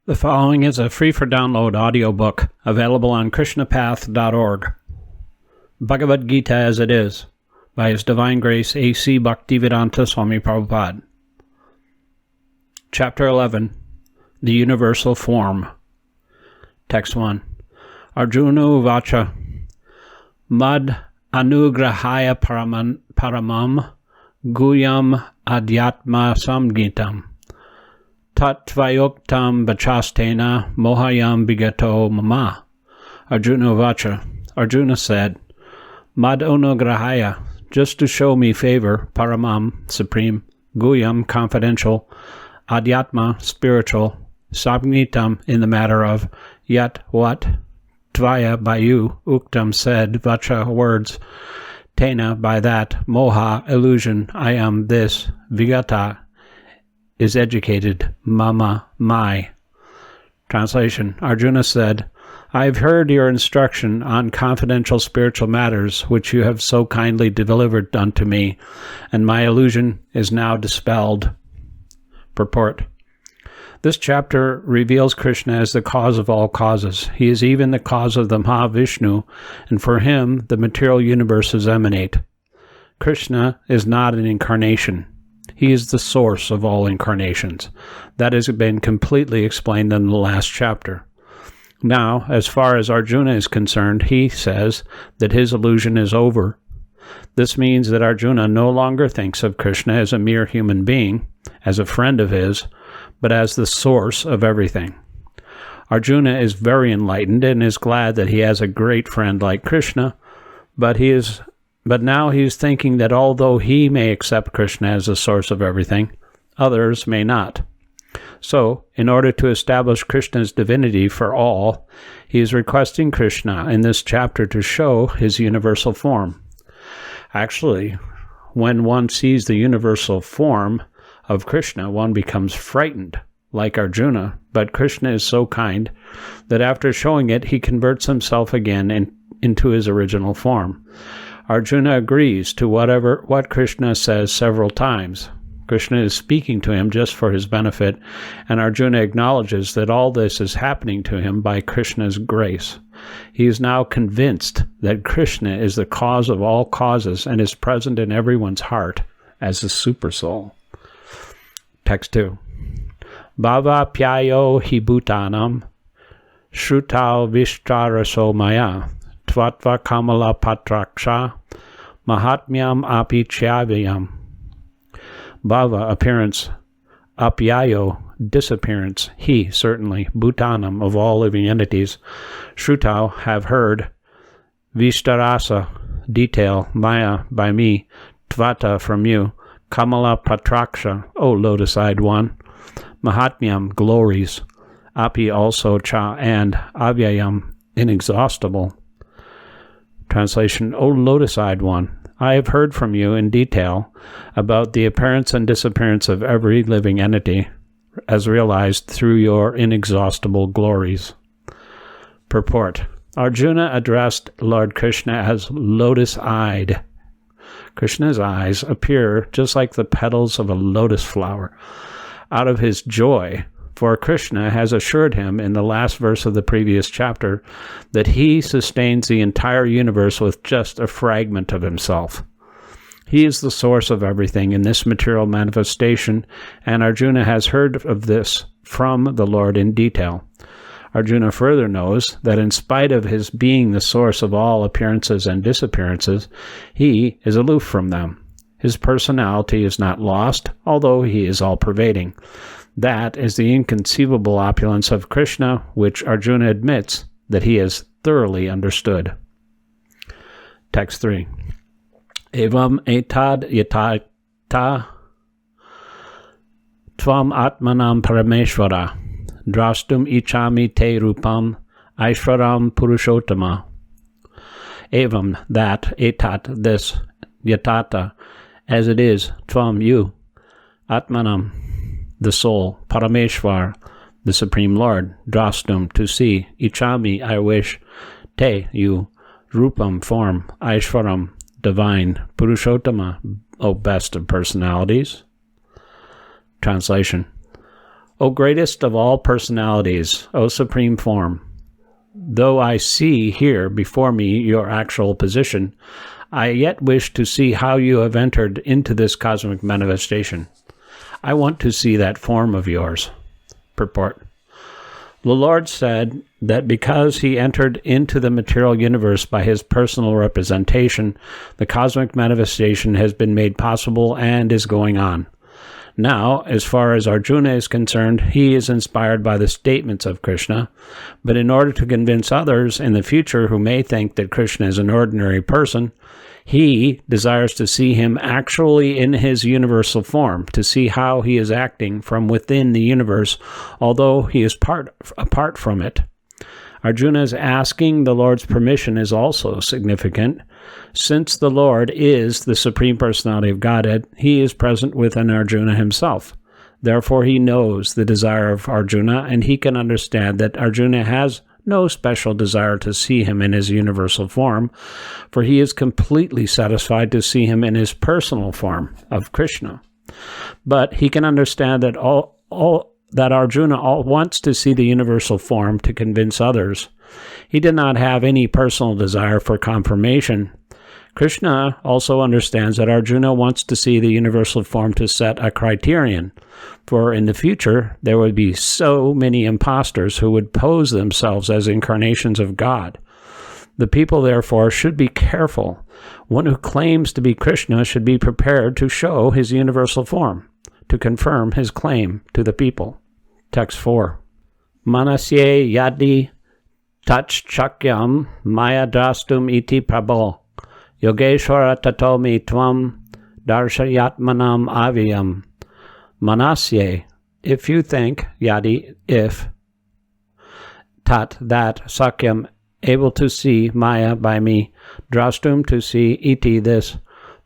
The following is a free-for-download audiobook available on krishnapath.org. Bhagavat Gita as it is, by His Divine Grace A.C. Bhaktivedanta Swami Prabhupada. Chapter 11, The Universal Form. Text 1. Arjuna Uvacha Mad Anugrahaya Paramam Guyam Adhyatma Samgitam Tatvayoktam Bachastena Mohayam Bigato Mama. Arjuna Vacha. Arjuna said, Mad Onugrahaya, just to show me favor, Paramam, supreme, Guyam, confidential, Adhyatma, spiritual, Samgitam, in the matter of, yet what? Tvaya, by you, Uktam, said, Vacha, words, Tena, by that, Moha, illusion, I am this, Vigata, is educated, Mama, my. Translation. Arjuna said, I have heard your instruction on confidential spiritual matters, which you have so kindly delivered unto me, and my illusion is now dispelled. Purport. This chapter reveals Krishna as the cause of all causes. He is even the cause of the Mahavishnu, and for him the material universes emanate. Krishna is not an incarnation. He is the source of all incarnations. That has been completely explained in the last chapter. Now, as far as Arjuna is concerned, he says that his illusion is over. This means that Arjuna no longer thinks of Krishna as a mere human being, as a friend of his, but as the source of everything. Arjuna is very enlightened and is glad that he has a great friend like Krishna, but now he is thinking that although he may accept Krishna as the source of everything, others may not. So, in order to establish Krishna's divinity for all, he is requesting Krishna in this chapter to show his universal form. Actually, when one sees the universal form of Krishna, one becomes frightened, like Arjuna, but Krishna is so kind that after showing it, he converts himself again into his original form. Arjuna agrees to what Krishna says several times. Krishna is speaking to him just for his benefit, and Arjuna acknowledges that all this is happening to him by Krishna's grace. He is now convinced that Krishna is the cause of all causes and is present in everyone's heart as the supersoul. Text 2. Bhava pyayo hi bhutanam shrutau vishtaraso maya tvatva kamala patraksha mahatmyam api chyavyam. Bhava, appearance, apyayo, disappearance, he, certainly, bhutanam, of all living entities, shrutau, have heard, vishtarasa, detail, maya, by me, tvata, from you, kamala patraksha, O lotus-eyed one, mahatmyam, glories, api, also, cha, and avyayam, inexhaustible. Translation, O lotus-eyed one, I have heard from you in detail about the appearance and disappearance of every living entity, as realized through your inexhaustible glories. Purport. Arjuna addressed Lord Krishna as lotus-eyed. Krishna's eyes appear just like the petals of a lotus flower. Out of his joy, for Krishna has assured him in the last verse of the previous chapter that he sustains the entire universe with just a fragment of himself. He is the source of everything in this material manifestation, and Arjuna has heard of this from the Lord in detail. Arjuna further knows that in spite of his being the source of all appearances and disappearances, he is aloof from them. His personality is not lost, although he is all-pervading. That is the inconceivable opulence of Krishna, which Arjuna admits that he has thoroughly understood. Text 3. Evam etad yatata tvam atmanam parameshvara drastum ichami te rupam aishvaram purushottama. Evam, that, etat, this, yatata, as it is, tvam, you, atmanam, the soul, Parameshvar, the Supreme Lord, drastum, to see, ichami, I wish, te, you, rupam, form, aishvaram, divine, purushottama, O best of personalities. Translation. O greatest of all personalities, O supreme form, though I see here before me your actual position, I yet wish to see how you have entered into this cosmic manifestation. I want to see that form of yours. Purport. The Lord said that because he entered into the material universe by his personal representation, the cosmic manifestation has been made possible and is going on. Now, as far as Arjuna is concerned, he is inspired by the statements of Krishna, but in order to convince others in the future who may think that Krishna is an ordinary person, he desires to see him actually in his universal form, to see how he is acting from within the universe, although he is apart from it. Arjuna's asking the Lord's permission is also significant. Since the Lord is the Supreme Personality of Godhead, he is present within Arjuna himself. Therefore, he knows the desire of Arjuna, and he can understand that Arjuna has no special desire to see him in his universal form, for he is completely satisfied to see him in his personal form of Krishna. But he can understand that that Arjuna wants to see the universal form to convince others. He did not have any personal desire for confirmation. Krishna also understands that Arjuna wants to see the universal form to set a criterion, for in the future there would be so many impostors who would pose themselves as incarnations of God. The people, therefore, should be careful. One who claims to be Krishna should be prepared to show his universal form, to confirm his claim to the people. Text 4. Manasye yadi tachchakyam maya drastum iti prabho Yogeshwara tatomi tvam darshayatmanam aviyam. Manasye, if you think, yadi, if, tat, that, sakyam, able to see, maya, by me, drastum, to see, iti, this,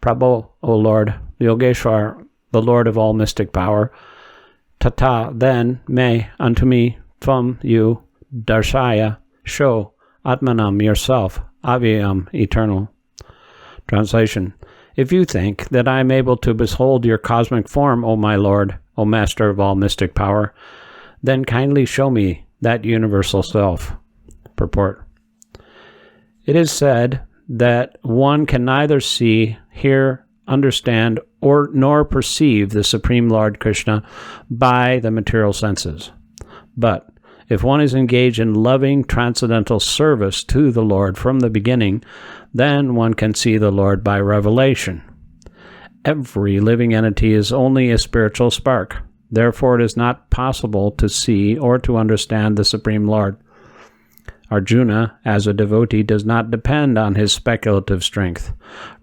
prabho, O Lord, Yogeshwar, the Lord of all mystic power, tata, then, me, unto me, tvam, you, darshaya, show, atmanam, yourself, aviyam, eternal. Translation. If you think that I am able to behold your cosmic form, O my Lord, O Master of all mystic power, then kindly show me that universal self. Purport. It is said that one can neither see, hear, understand, nor perceive the Supreme Lord Krishna by the material senses. But if one is engaged in loving transcendental service to the Lord from the beginning, then one can see the Lord by revelation. Every living entity is only a spiritual spark. Therefore, it is not possible to see or to understand the Supreme Lord. Arjuna, as a devotee, does not depend on his speculative strength.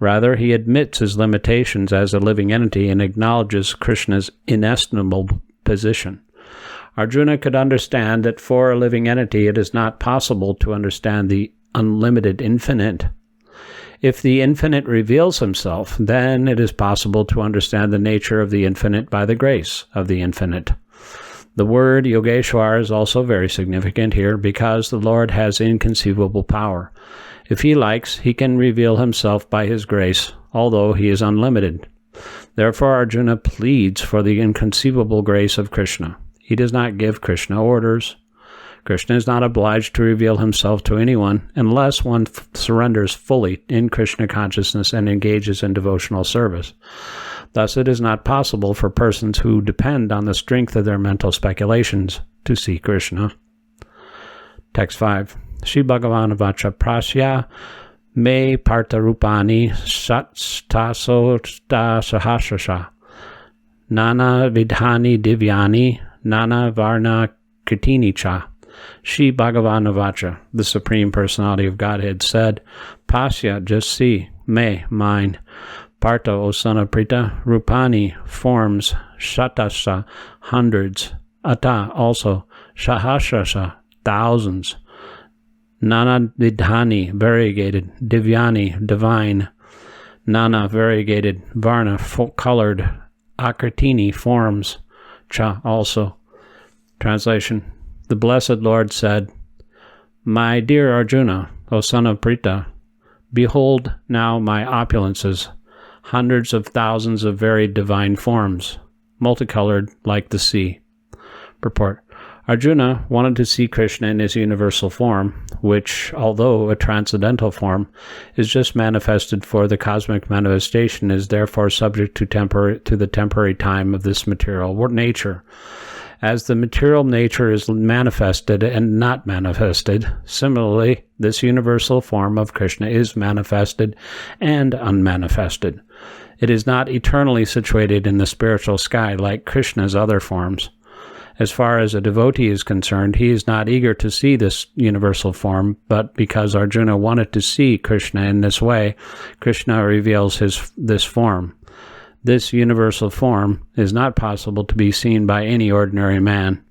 Rather, he admits his limitations as a living entity and acknowledges Krishna's inestimable position. Arjuna could understand that for a living entity it is not possible to understand the unlimited infinite. If the infinite reveals himself, then it is possible to understand the nature of the infinite by the grace of the infinite. The word Yogeshwar is also very significant here because the Lord has inconceivable power. If he likes, he can reveal himself by his grace, although he is unlimited. Therefore, Arjuna pleads for the inconceivable grace of Krishna. He does not give Krishna orders. Krishna is not obliged to reveal himself to anyone unless one surrenders fully in Krishna consciousness and engages in devotional service. Thus, it is not possible for persons who depend on the strength of their mental speculations to see Krishna. Text 5. Shri Bhagavan Vacha Prasya Me Partarupani Satstaso Sahasrasha Nana Vidhani Divyani Nana Varna Kritini Cha. Shri Bhagavan Vacha, the Supreme Personality of Godhead, said, Pasya, just see, me, mine, Partha, O son of Prita, Rupani, forms, Shatasa, hundreds, Ata, also, Sahasrasa, thousands, Nana Vidhani, variegated, Divyani, divine, Nana, variegated, Varna, colored, Akritini, forms, Cha, also. Translation. The Blessed Lord said, My dear Arjuna, O son of Prita, behold now my opulences, hundreds of thousands of very divine forms, multicolored like the sea. Purport. Arjuna wanted to see Krishna in his universal form, which, although a transcendental form, is just manifested for the cosmic manifestation, is therefore subject to the temporary time of this material nature. As the material nature is manifested and not manifested, similarly, this universal form of Krishna is manifested and unmanifested. It is not eternally situated in the spiritual sky like Krishna's other forms. As far as a devotee is concerned, he is not eager to see this universal form, but because Arjuna wanted to see Krishna in this way, Krishna reveals this form. This universal form is not possible to be seen by any ordinary man.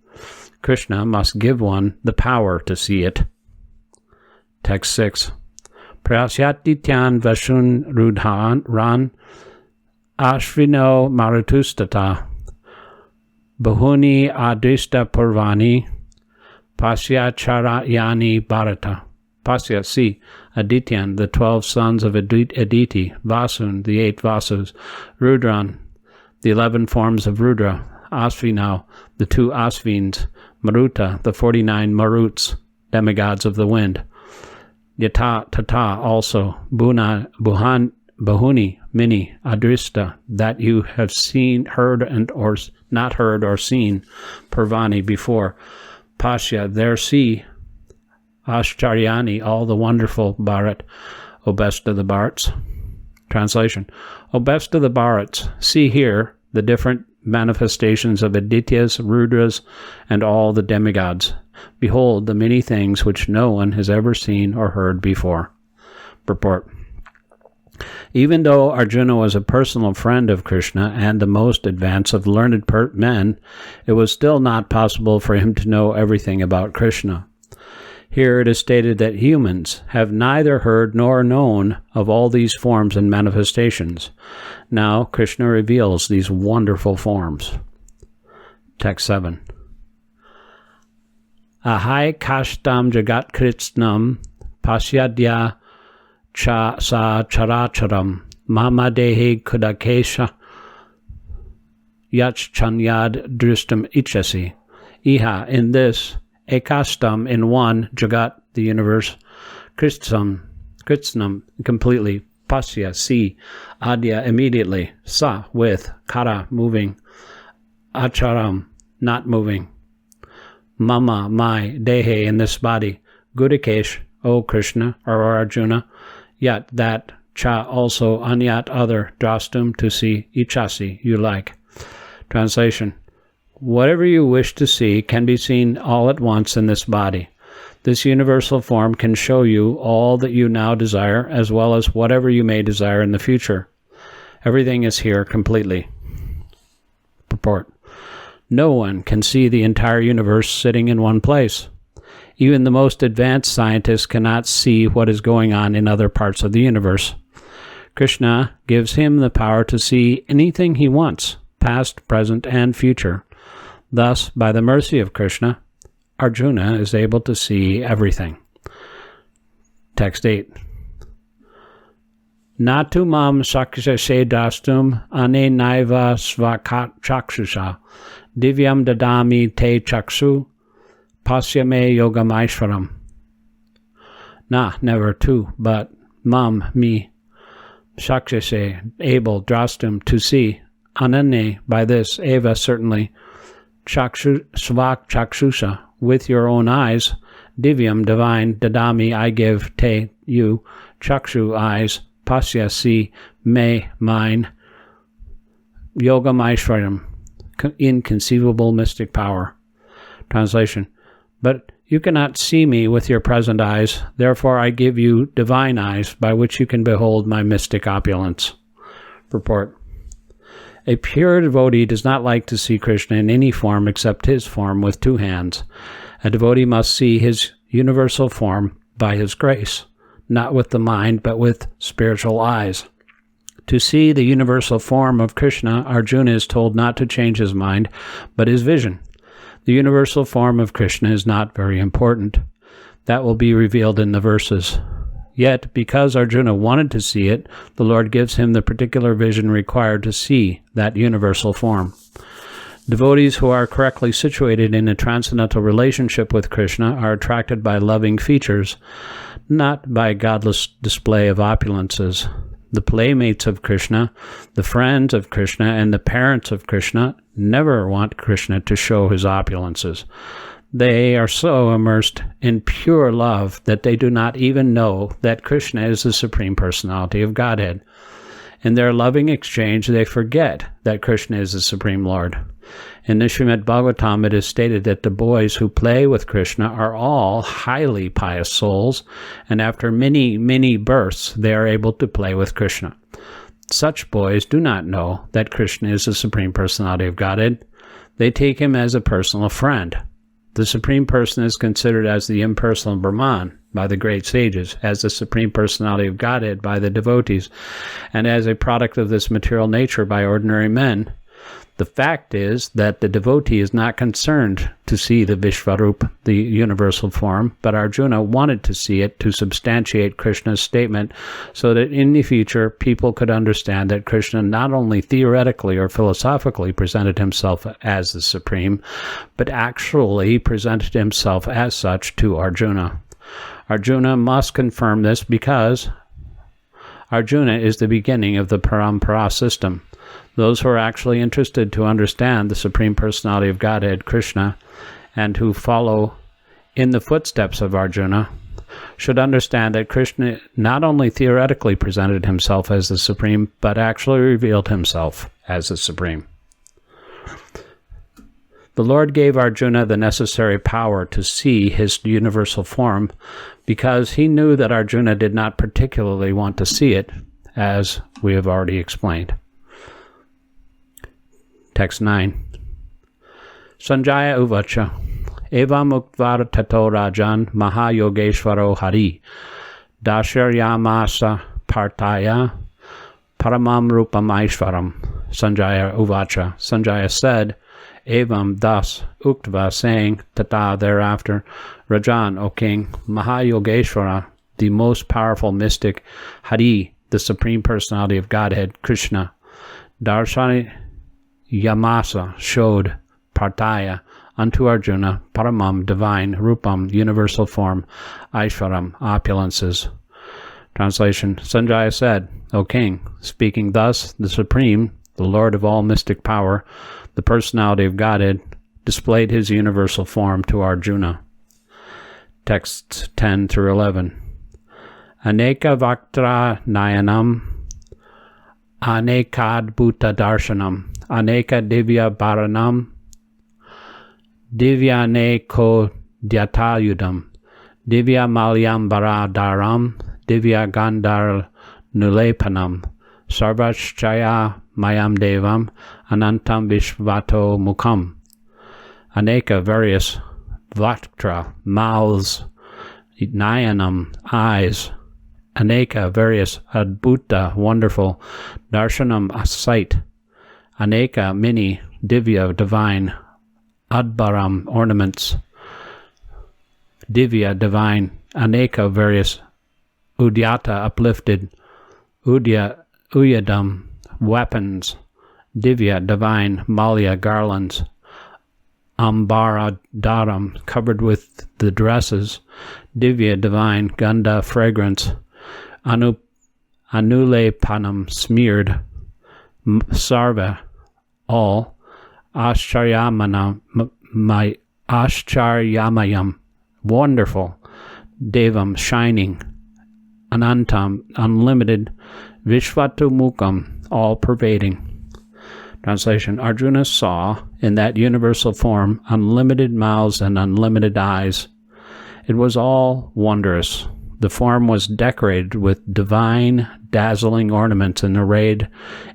Krishna must give one the power to see it. Text 6. Prasyatityan vashun rudhan ran ashvino marutustata bahuni adrista purvani pasyacharayani bharata. Pasya, see, Adityan, the 12 sons of Aditi, Vasun, the 8 Vasus, Rudran, the 11 forms of Rudra, Asvinau, the 2 Asvins, Maruta, the 49 Maruts, demigods of the wind, Yata, Tata, also, Bahuni, many, Adrista, that you have seen, heard, or not heard or seen, Purvani, before, Pasya, there see, Ashcharyani, all the wonderful Bharat, O best of the Bharats. Translation. O best of the Bharats, see here the different manifestations of Adityas, Rudras, and all the demigods. Behold the many things which no one has ever seen or heard before. Purport. Even though Arjuna was a personal friend of Krishna and the most advanced of learned men, it was still not possible for him to know everything about Krishna. Here it is stated that humans have neither heard nor known of all these forms and manifestations. Now Krishna reveals these wonderful forms. Text 7. Ahai kashtam JagannathKrishnam pasyadya cha sa characharam mama dehe kudakesha yachchanyad dristam ichasi. Iha, in this, ekastam, in one, Jagat, the universe, Krishnam, completely, pasya, see, adya, immediately, sa, with, kara, moving, acharam, not moving, mama, my, dehe, in this body, gudikesh, O Krishna, or Arjuna, yat, that, cha, also, anyat, other, drastum, to see, ichasi, you like. Translation. Whatever you wish to see can be seen all at once in this body. This universal form can show you all that you now desire, as well as whatever you may desire in the future. Everything is here completely. Purport. No one can see the entire universe sitting in one place. Even the most advanced scientists cannot see what is going on in other parts of the universe. Krishna gives him the power to see anything he wants, past, present, and future. Thus, by the mercy of Krishna, Arjuna is able to see everything. Text 8. Natu mam sakshashe dastum ane naiva svakat chakshusha divyam dadami te chakshu pasyame yogamaishvaram. Never to, but mam, me, sakshashe, able, drastum, to see, anane, by this, eva, certainly, svak chakshusha, with your own eyes, divyam, divine, dadami, I give, te, you, chakshu, eyes, pasya, see, me, mine, yogam aishwaryam, inconceivable mystic power. Translation. But you cannot see me with your present eyes, therefore I give you divine eyes by which you can behold my mystic opulence. Purport. A pure devotee does not like to see Krishna in any form except his form with 2 hands. A devotee must see his universal form by his grace, not with the mind, but with spiritual eyes. To see the universal form of Krishna, Arjuna is told not to change his mind, but his vision. The universal form of Krishna is not very important. That will be revealed in the verses. Yet, because Arjuna wanted to see it, the Lord gives him the particular vision required to see that universal form. Devotees who are correctly situated in a transcendental relationship with Krishna are attracted by loving features, not by godless display of opulences. The playmates of Krishna, the friends of Krishna, and the parents of Krishna never want Krishna to show his opulences. They are so immersed in pure love that they do not even know that Krishna is the Supreme Personality of Godhead. In their loving exchange, they forget that Krishna is the Supreme Lord. In the Srimad Bhagavatam, it is stated that the boys who play with Krishna are all highly pious souls, and after many, many births, they are able to play with Krishna. Such boys do not know that Krishna is the Supreme Personality of Godhead. They take him as a personal friend. The Supreme Person is considered as the impersonal Brahman by the great sages, as the Supreme Personality of Godhead by the devotees, and as a product of this material nature by ordinary men. The fact is that the devotee is not concerned to see the Vishvarup, the universal form, but Arjuna wanted to see it to substantiate Krishna's statement so that in the future people could understand that Krishna not only theoretically or philosophically presented himself as the Supreme, but actually presented himself as such to Arjuna. Arjuna must confirm this because Arjuna is the beginning of the Parampara system. Those who are actually interested to understand the Supreme Personality of Godhead, Krishna, and who follow in the footsteps of Arjuna, should understand that Krishna not only theoretically presented himself as the Supreme, but actually revealed himself as the Supreme. The Lord gave Arjuna the necessary power to see his universal form because he knew that Arjuna did not particularly want to see it, as we have already explained. Text 9. Sanjaya uvacha evam uktvar tato rajan mahayogeshvaro hari dasharyamasa partaya paramam rupam aishvaram. Sanjaya uvacha. Sanjaya said, evam, thus, uktva, saying, tata, thereafter, rajan, O king, mahayogeshvara, the most powerful mystic, hari, the Supreme Personality of Godhead, Krishna, darshani Yamasa showed Partaya unto Arjuna, Paramam, divine, Rupam, universal form, Aishvaram, opulences. Translation. Sanjaya said, O king, speaking thus, the Supreme, the Lord of all mystic power, the personality of Godhead, displayed his universal form to Arjuna. Texts 10 through 11. Aneka Vaktra Nayanam, Anekad Bhuta Darshanam, Aneka Divya Bharanam, Divya Neko Dhyatayudam, Divya Malyam Baradaram, Divya Gandhar Nulepanam, Sarvashchaya Mayam Devam, Anantam Vishvato Mukham. Aneka, various, Vaktra, mouths, Nayanam, eyes, Aneka, various, Adbhuta, wonderful, Darshanam, a sight, Aneka, many, Divya, divine, Adbaram, ornaments, Divya, divine, Aneka, various, Udyata, uplifted, Uyadam, weapons, Divya, divine, Malya, garlands, Ambara, daram, covered with the dresses, Divya, divine, Gandha, fragrance, Anulepanam, smeared, Sarva, all, Ashcharyamayam, wonderful, Devam, shining, Anantam, unlimited, Vishvatu Mukam, all-pervading. Translation. Arjuna saw in that universal form unlimited mouths and unlimited eyes. It was all wondrous. The form was decorated with divine, dazzling ornaments and arrayed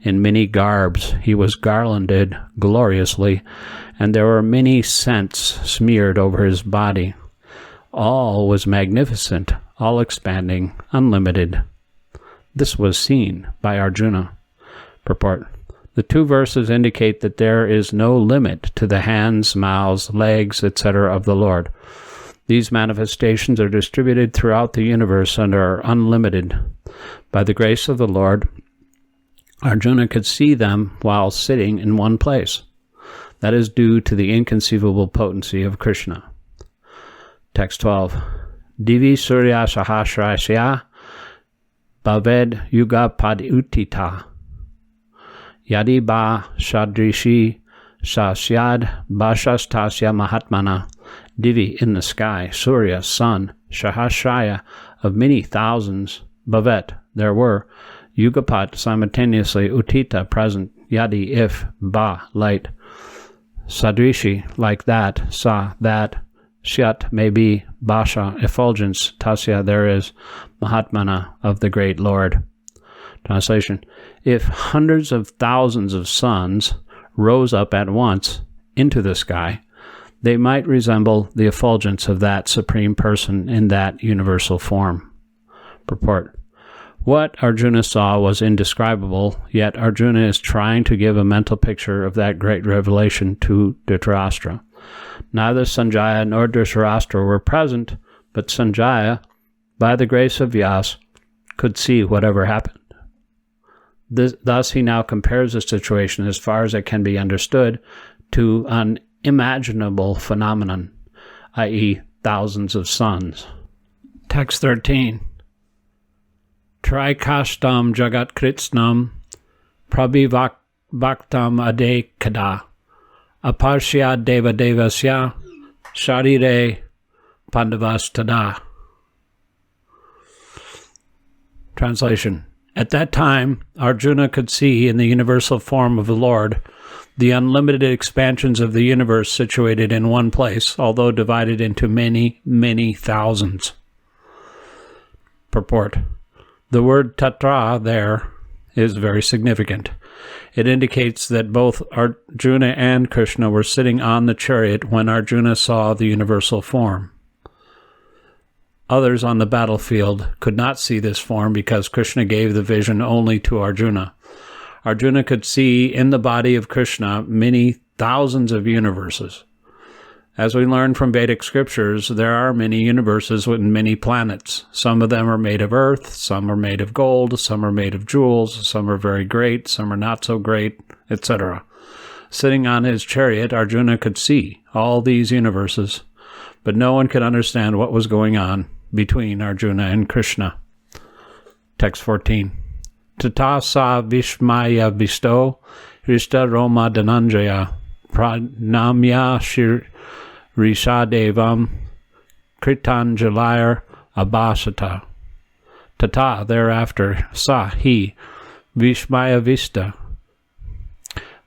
in many garbs. He was garlanded gloriously, and there were many scents smeared over his body. All was magnificent, all expanding, unlimited. This was seen by Arjuna. Purport. The two verses indicate that there is no limit to the hands, mouths, legs, etc. of the Lord. These manifestations are distributed throughout the universe and are unlimited. By the grace of the Lord, Arjuna could see them while sitting in one place. That is due to the inconceivable potency of Krishna. Text 12. Divi Surya Sahasrasya Bhaved Yuga Padutita Yadi Ba Shadrishi Sasyad Bhashastasya Mahatmana. Divi, in the sky, Surya, sun, Sahasraya, of many thousands, Bhavet, there were, Yugapat, simultaneously, Utita, present, Yadi, if, Ba, light, Sadrishi, like that, Sa, that, Shyat, may be, Basha, effulgence, Tasya, there is, Mahatmana, of the great Lord. Translation. If hundreds of thousands of suns rose up at once into the sky, they might resemble the effulgence of that Supreme Person in that universal form. Purport. What Arjuna saw was indescribable, yet Arjuna is trying to give a mental picture of that great revelation to Dhritarashtra. Neither Sanjaya nor Dhritarashtra were present, but Sanjaya, by the grace of Vyas, could see whatever happened. Thus he now compares the situation, as far as it can be understood, to an imaginable phenomenon, i.e., thousands of suns. Text 13. Trikashtam JagannathKrishnam Prabhivaktam Adekada Aparshya Deva Devasya Sharire Pandavastada. Translation. At that time, Arjuna could see in the universal form of the Lord the unlimited expansions of the universe situated in one place, although divided into many, many thousands. Purport. The word tatra there is very significant. It indicates that both Arjuna and Krishna were sitting on the chariot when Arjuna saw the universal form. Others on the battlefield could not see this form because Krishna gave the vision only to Arjuna. Arjuna could see in the body of Krishna many thousands of universes. As we learn from Vedic scriptures, there are many universes with many planets. Some of them are made of earth, some are made of gold, some are made of jewels, some are very great, some are not so great, etc. Sitting on his chariot, Arjuna could see all these universes, but no one could understand what was going on between Arjuna and Krishna. Text 14. Tata sa vishmaya visto hrishta Roma Dhananjaya pranamya rishadevam kritanjalayar abhasata. Tata, thereafter, sa, he, vishmaya vista,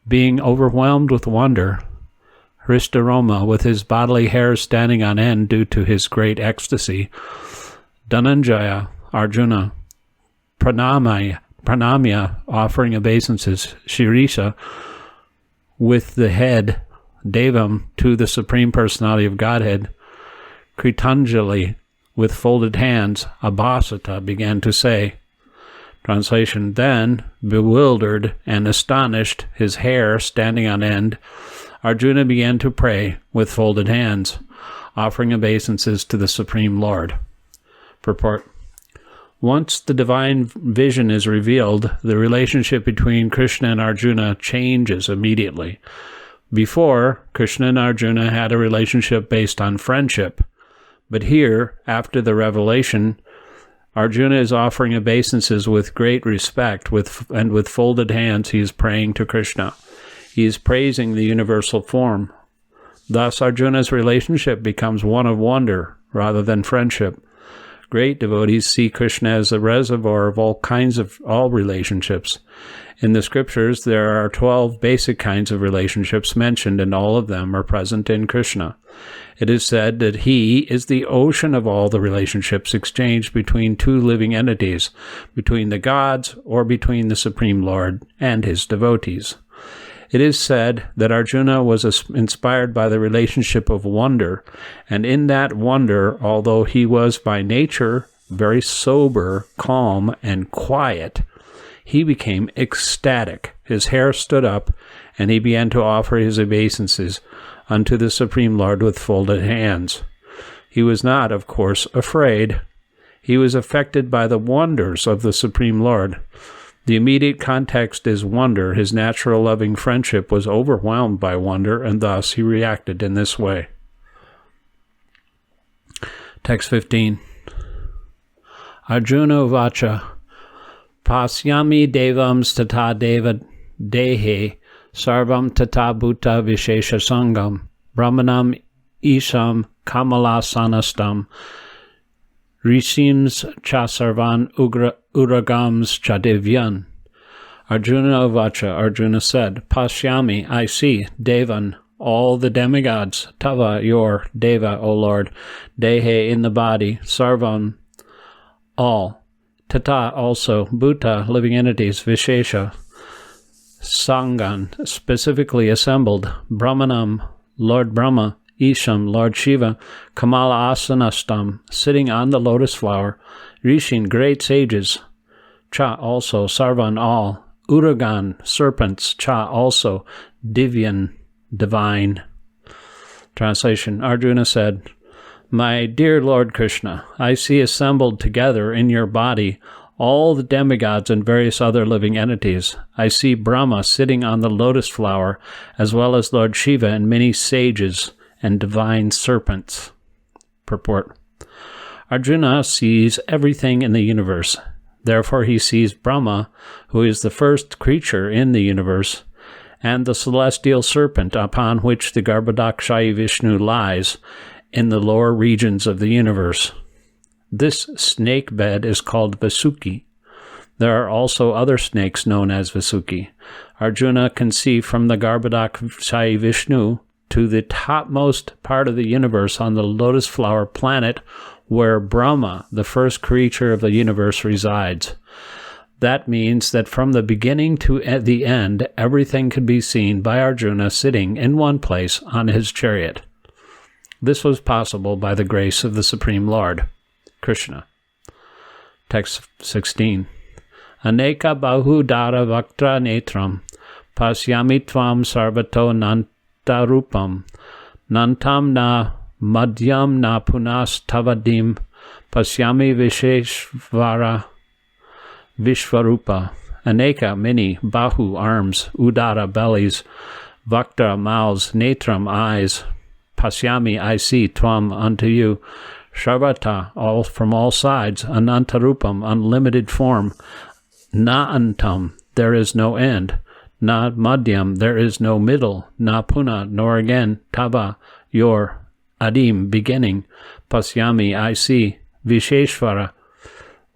being overwhelmed with wonder, Hristaroma, with his bodily hairs standing on end due to his great ecstasy, Dhananjaya, Arjuna, pranamya, offering obeisances, Shirisha, with the head, Devam, to the Supreme Personality of Godhead, Kritanjali, with folded hands, Abhasata, began to say. Translation. Then, bewildered and astonished, his hair standing on end, Arjuna began to pray with folded hands, offering obeisances to the Supreme Lord. Purport. Once the divine vision is revealed, the relationship between Krishna and Arjuna changes immediately. Before, Krishna and Arjuna had a relationship based on friendship, but here, after the revelation, Arjuna is offering obeisances with great respect, and with folded hands he is praying to Krishna. He is praising the universal form. Thus, Arjuna's relationship becomes one of wonder rather than friendship. Great devotees see Krishna as a reservoir of all relationships. In the scriptures, there are 12 basic kinds of relationships mentioned, and all of them are present in Krishna. It is said that he is the ocean of all the relationships exchanged between two living entities, between the gods or between the Supreme Lord and his devotees. It is said that Arjuna was inspired by the relationship of wonder, and in that wonder, although he was by nature very sober, calm, and quiet, he became ecstatic. His hair stood up, and he began to offer his obeisances unto the Supreme Lord with folded hands. He was not, of course, afraid. He was affected by the wonders of the Supreme Lord. The immediate context is wonder. His natural loving friendship was overwhelmed by wonder, and thus he reacted in this way. Text 15. Arjuna Vacha Pasyami Devam Tata Deva Dehe Sarvam Tata Bhuta Vishesha Sangam Brahmanam Isham Kamalasanastam Risims Cha Sarvan Uragams Cha Devyan. Arjuna Vacha, Arjuna said, Pashyami, I see, Devan, all the demigods, Tava, your, Deva, O Lord, Dehe, in the body, Sarvam, all, Tata, also, Bhuta, living entities, Vishesha, Sangan, specifically assembled, Brahmanam, Lord Brahma, Isham, Lord Shiva, Kamala Asanastam, sitting on the lotus flower, Rishin, great sages, Cha, also, Sarvan, all, Uragan, serpents, Cha, also, Divyan, divine. Translation. Arjuna said, My dear Lord Krishna, I see assembled together in your body all the demigods and various other living entities. I see Brahma sitting on the lotus flower, as well as Lord Shiva and many sages and divine serpents. Purport. Arjuna sees everything in the universe. Therefore he sees Brahma, who is the first creature in the universe, and the celestial serpent upon which the Garbhodakshayi Vishnu lies in the lower regions of the universe. This snake bed is called Vasuki. There are also other snakes known as Vasuki. Arjuna can see from the Garbhodakshayi Vishnu to the topmost part of the universe on the lotus flower planet where Brahma, the first creature of the universe, resides. That means that from the beginning to the end, everything could be seen by Arjuna sitting in one place on his chariot. This was possible by the grace of the Supreme Lord, Krishna. Text 16. Aneka bahudara vaktra netram pasyami tvam sarvato nantarupam nantam na madhyam na punas tavadim pasyami visheshvara Vishvarupa, Aneka, many, Bahu, arms, Udara, bellies, Vakta, mouths, Netram, eyes, Pasyami, I see, Tvam, unto you, Sharvata, all from all sides, Anantarupam, unlimited form, Na antam, there is no end, Na madhyam, there is no middle, Na puna, nor again, Tava, your, Adim, beginning, Pasyami, I see, Visheshvara,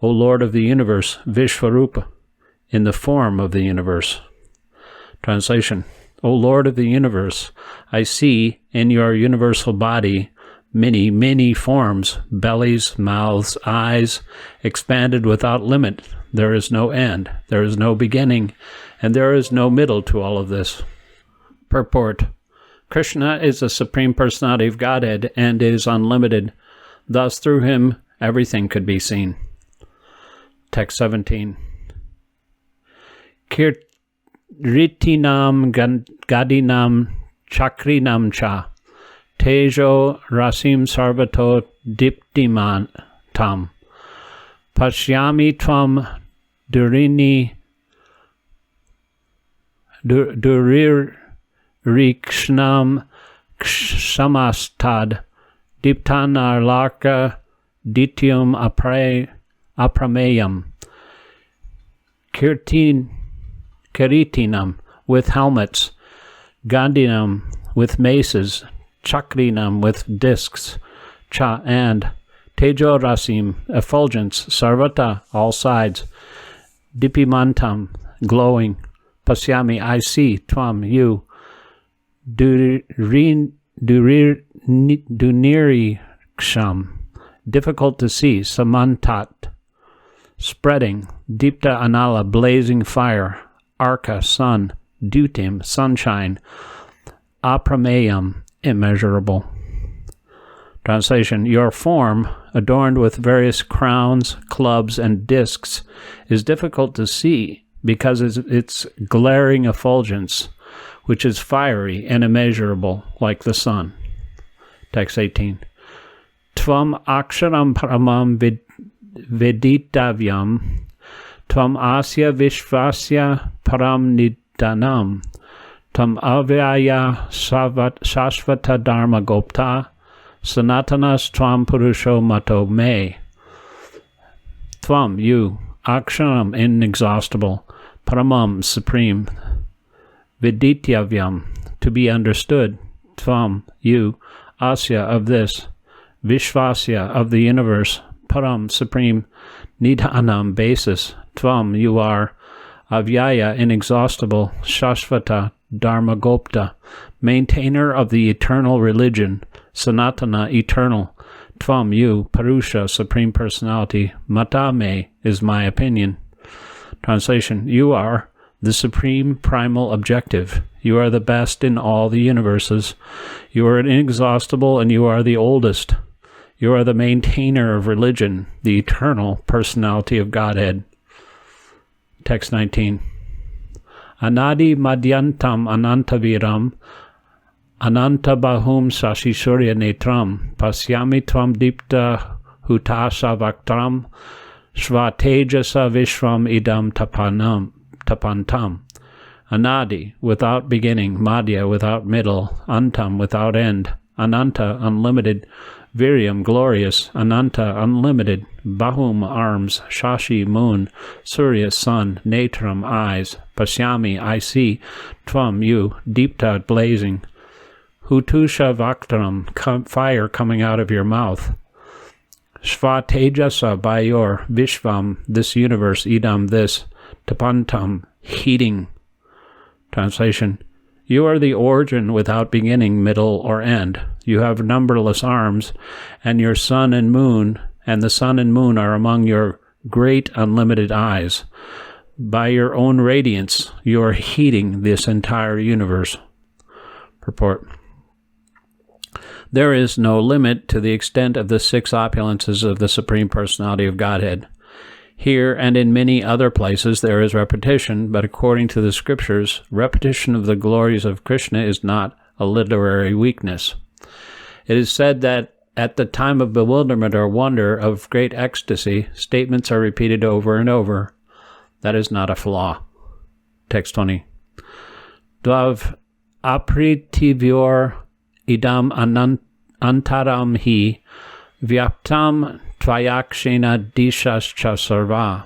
O Lord of the universe, Vishvarupa, in the form of the universe. Translation. O Lord of the universe, I see in your universal body many, many forms, bellies, mouths, eyes, expanded without limit. There is no end, there is no beginning, and there is no middle to all of this. Purport. Krishna is the Supreme Personality of Godhead and is unlimited. Thus, through him, everything could be seen. Text 17. Kirtinam gadinam chakrinam cha tejo rasim sarvato diptiman tam pashyami tvam durini duririkshnam ksamastad diptanarlaka ditium aprameyam kiritinam with helmets, gandinam with maces, chakrinam with discs, cha and tejo rasim effulgence, sarvata all sides, dipimantam glowing, pasyami I see, tvam you, duniriksham difficult to see, samantat spreading, dipta anala blazing fire, arka sun, dutim sunshine, aprameyam immeasurable. Translation. Your form, adorned with various crowns, clubs, and discs, is difficult to see because of its glaring effulgence, which is fiery and immeasurable like the sun. Text 18. Tvam aksharam paramam veditavyam Tvam asya vishvasya param nidanam. Tvam avyaya shashvata dharma gopta. Sanatanas tvam purusho mato me. Tvam, you, aksharam, inexhaustible, paramam, supreme, vidityavyam, to be understood, tvam, you, asya, of this, vishvasya, of the universe, param, supreme, nidhanam, basis, tvam, you are, avyaya, inexhaustible, shashvata, dharmagopta, maintainer of the eternal religion, sanatana, eternal, tvam, you, Purusha, Supreme Personality, mata me, is my opinion. Translation, you are the supreme primal objective. You are the best in all the universes. You are inexhaustible and you are the oldest. You are the maintainer of religion, the eternal personality of Godhead. Text 19. Anadi madhyantam anantaviram anantabahum sashishurya netram pasyami tvam dipta hutasavaktram svatejasa vishvam idam tapantam. Anadi, without beginning, madhya, without middle, antam, without end, ananta, unlimited, Viryam, glorious, Ananta, unlimited, Bahum, arms, Shashi, moon, Surya, sun, Netram, eyes, Pasyami, I see, Tvam, you, Deepta, blazing, Hutusha Vaktram, fire coming out of your mouth, Svatejasa, by your, Vishvam, this universe, Idam, this, Tapantam, heating. Translation, you are the origin without beginning, middle, or end. You have numberless arms, and your sun and moon, and the sun and moon are among your great unlimited eyes. By your own radiance, you are heating this entire universe. Purport. There is no limit to the extent of the six opulences of the Supreme Personality of Godhead. Here and in many other places there is repetition, but according to the scriptures, repetition of the glories of Krishna is not a literary weakness. It is said that at the time of bewilderment or wonder of great ecstasy, statements are repeated over and over. That is not a flaw. Text 20. Dvav apritivior idam antaram hi vyaptam tvayakshena dishascha sarva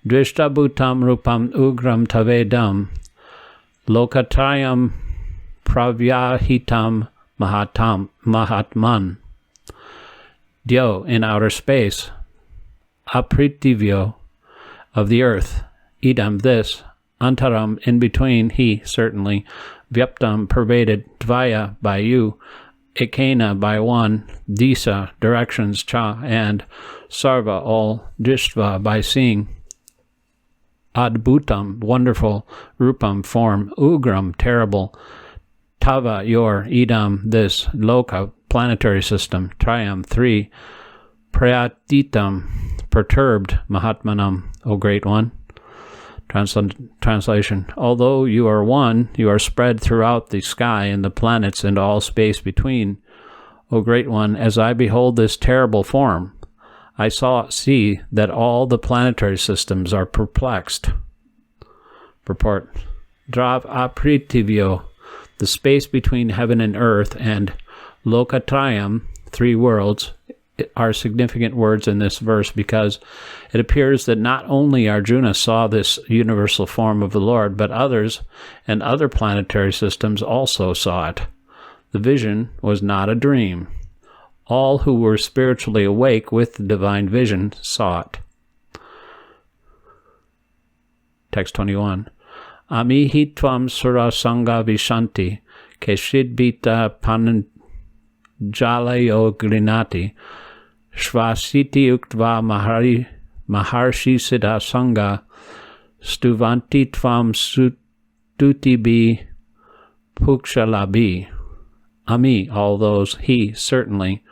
dvishtabhutam rupam ugram tavedam lokatrayam pravyahitam mahatman. Dio, in outer space, apritivyo, of the earth, idam, this, antaram, in between, he, certainly, vyaptam, pervaded, tvaya, by you, ekena, by one, disa, directions, cha, and sarva, all, drishtva, by seeing, adbhutam, wonderful, rupam, form, ugram, terrible, tava, your, idam, this, loka, planetary system, trayam, three, prayatitam, perturbed, mahatmanam, O great one. Translation, although you are one, you are spread throughout the sky and the planets and all space between. O great one, as I behold this terrible form, I see that all the planetary systems are perplexed. Purport. Drav apritivyo, the space between heaven and earth, and lokatrayam, three worlds, are significant words in this verse because it appears that not only Arjuna saw this universal form of the Lord, but others and other planetary systems also saw it. The vision was not a dream. All who were spiritually awake with the divine vision saw it. Text 21. Amihi tvam sura sangha vishanti keshidbita pananjalayo grinati Shvasiti uktva maharshi siddha sangha stuvanti tvam stutibi pukshalabi. Ami, all those, he, certainly,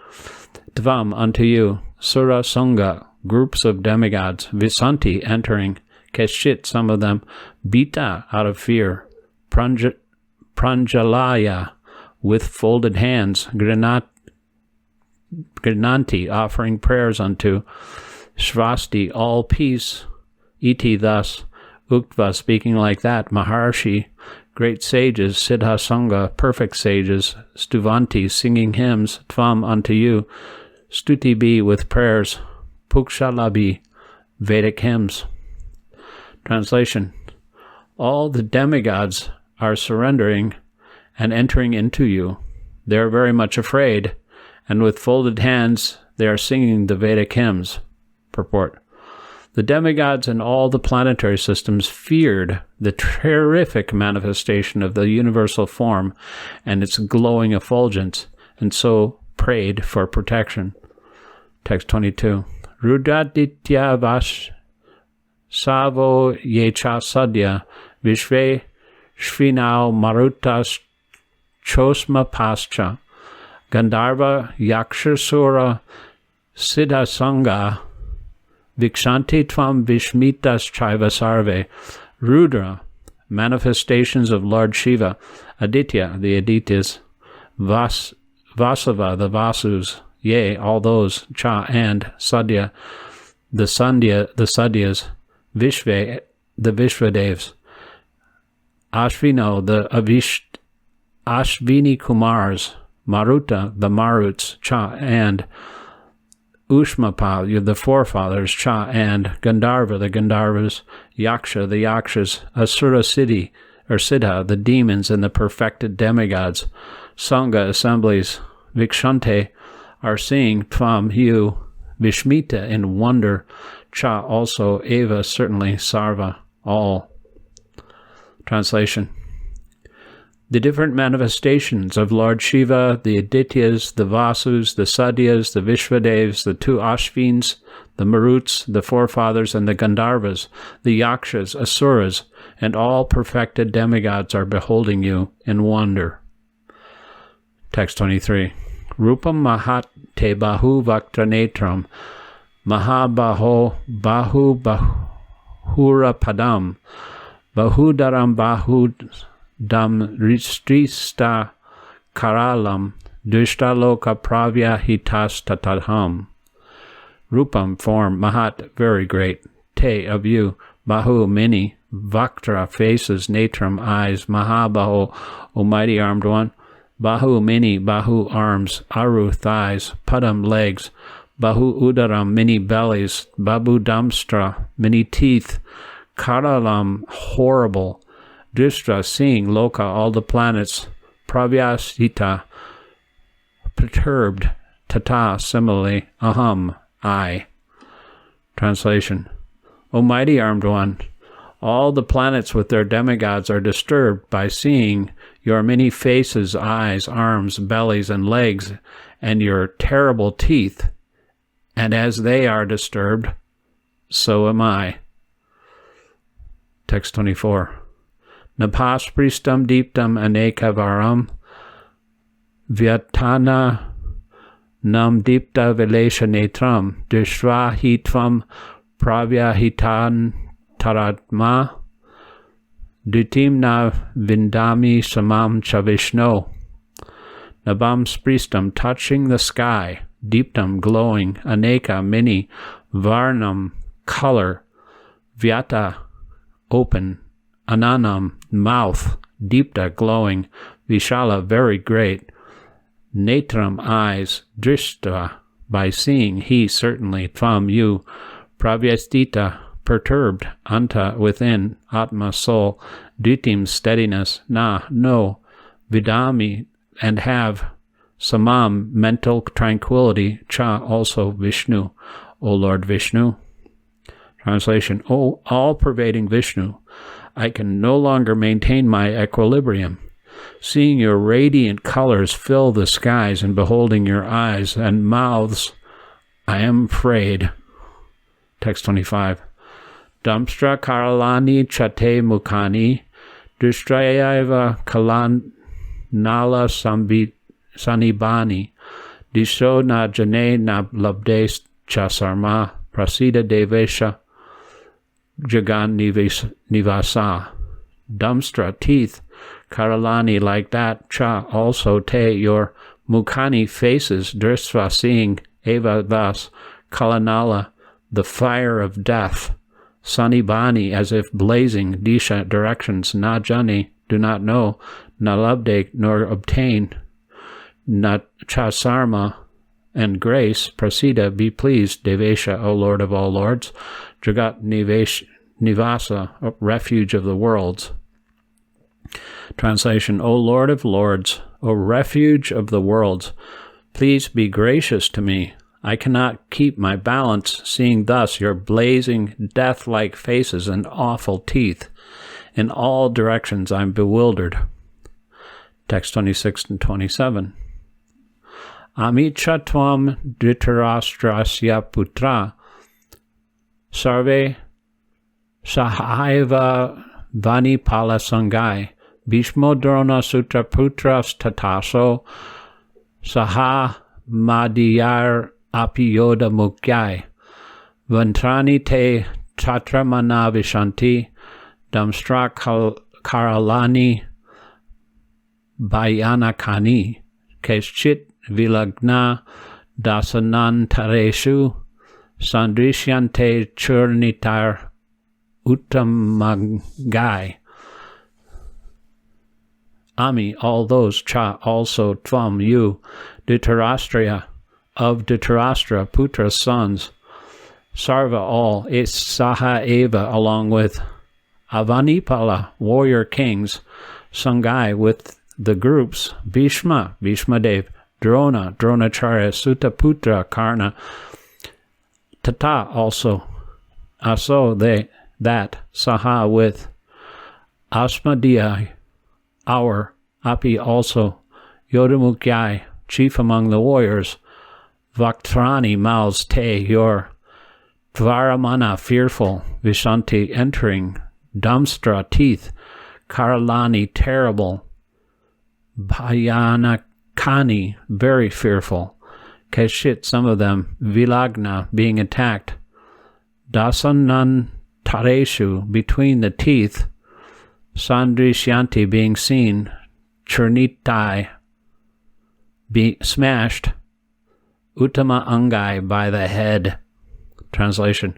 tvam, unto you, sura sangha, groups of demigods, visanti, entering, keshit, some of them, bita, out of fear, pranjalaya, with folded hands, Grinanti, offering prayers unto, Shvasti, all peace, Iti thus, Uktva speaking like that, Maharshi, great sages, Siddha Sangha, perfect sages, Stuvanti, singing hymns, Tvam unto you, Stuti be with prayers, Pukshalabi, Vedic hymns. Translation. All the demigods are surrendering and entering into you. They are very much afraid, and with folded hands they are singing the Vedic hymns. Purport. The demigods and all the planetary systems feared the terrific manifestation of the universal form and its glowing effulgence, and so prayed for protection. Text 22. Rudaditya vash savo yecha sadya vishve shvinau marutas chosma pascha Gandharva yakshasura siddhasanga Vikshanti tvam vishmitas chaiva sarve, Rudra, manifestations of Lord Shiva, Aditya, the Adityas, Vasava, the Vasus, yea, all those, Cha, and Sadhya, the Sadhyas, Vishve, the Vishvadevs, Ashvino, the Ashvini Kumars, Maruta, the Maruts, Cha, and Ushmapa, the forefathers, Cha, and Gandharva, the Gandharvas, Yaksha, the Yakshas, Asura Siddhi, or Siddha, the demons and the perfected demigods, Sangha, assemblies, Vikshante, are seeing Tvam, you, Vishmita, in wonder, Cha, also, Eva, certainly, Sarva, all. Translation. The different manifestations of Lord Shiva, the Adityas, the Vasus, the Sadhyas, the Vishvadevs, the two Ashvins, the Maruts, the forefathers, and the Gandharvas, the Yakshas, Asuras, and all perfected demigods are beholding you in wonder. Text 23. Rupam Mahat Te Bahu Vaktranetram Mahabaho Bahu Bahura Padam Bahudaram Bahud Dam Ristrista Karalam Dushtaloka Pravya Hitas Tatadham. Rupam, form, Mahat, very great, Te, of you, Bahu, many, Vaktra, faces, Netram, eyes, Mahabaho, almighty armed one, Bahu, many, Bahu, arms, Aru, thighs, Padam, legs, Bahu Udaram, many bellies, Babu Damstra, many teeth, Karalam, horrible, Drishtra, seeing, Loka, all the planets, Pravyasita, perturbed, Tata, similarly, Aham, I. Translation. O mighty armed one, all the planets with their demigods are disturbed by seeing your many faces, eyes, arms, bellies, and legs, and your terrible teeth, and as they are disturbed, so am I. Text 24. Napas pristam deeptam anekavaram vyatana nam deepta velesha netram dishva hitvam pravyahitan taratma dutim na vindami samam chavishno. Nabam spristam, touching the sky, deeptam, glowing, aneka, many, varnam, color, vyata, open, ananam, mouth, deepta, glowing, vishala, very great, netram, eyes, drishta, by seeing, he, certainly, tvam, you, pravyastita, perturbed, anta, within, atma, soul, dutim, steadiness, na, no, vidami, and have, samam, mental tranquility, cha, also Vishnu, O Lord Vishnu. Translation. O all-pervading Vishnu, I can no longer maintain my equilibrium. Seeing your radiant colors fill the skies and beholding your eyes and mouths, I am afraid. Text 25. Damstra karalani chate mukani, dustrayaiva kalan nala sanibani, disho na jane na labdes chasarma, prasida devesha jagan nivasa. Damstra, teeth, karalani, like that, cha, also te, your mukani, faces, drisva, seeing, eva, thus, kalanala, the fire of death, Sanibani, as if blazing, Disha, directions, Najani, do not know, Nalabde, nor obtain, Nachasarma, and grace, Prasida, be pleased, Devesha, O Lord of all lords, Jagat Nivasa, refuge of the worlds. Translation, O Lord of lords, O refuge of the worlds, please be gracious to me. I cannot keep my balance, seeing thus your blazing, death-like faces and awful teeth. In all directions I'm bewildered. Text 26 and 27. Amicha tvam dhritarashtrasya putra sarve sahaiva vanipala sangai Bhishmo Drona Sutra Putras Tataso Saha Madhyar Apiyoda Mukyai Vantrani Te Chatramana Vishanti Damstra Karalani Bhayanakani Keschit Vilagna Dasanan Tareshu Sandrishyante Churnitar Uttamagai Ami, all those, Cha, also, Tvam, you, Dhritarashtra, of Dhritarashtra, Putra's sons, Sarva, all, Saha Eva, along with Avanipala, warrior kings, Sangai, with the groups, Bhishma, Bhishmadev, Drona, Dronacharya, Sutaputra, Karna, Tata, also, Aso, they, that, Saha, with Asmadiyai, our, Api also, Yodamukyai, chief among the warriors, Vaktrani, mouths, Te, your, Dvaramana, fearful, Vishanti, entering, Damstra, teeth, Karalani, terrible, Bhayanakani, very fearful, Keshit, some of them, Vilagna, being attacked, Dasanan Tareshu, between the teeth, Sandrishyanti, being seen, Churnitai, be smashed, Uttama Angai, by the head. Translation,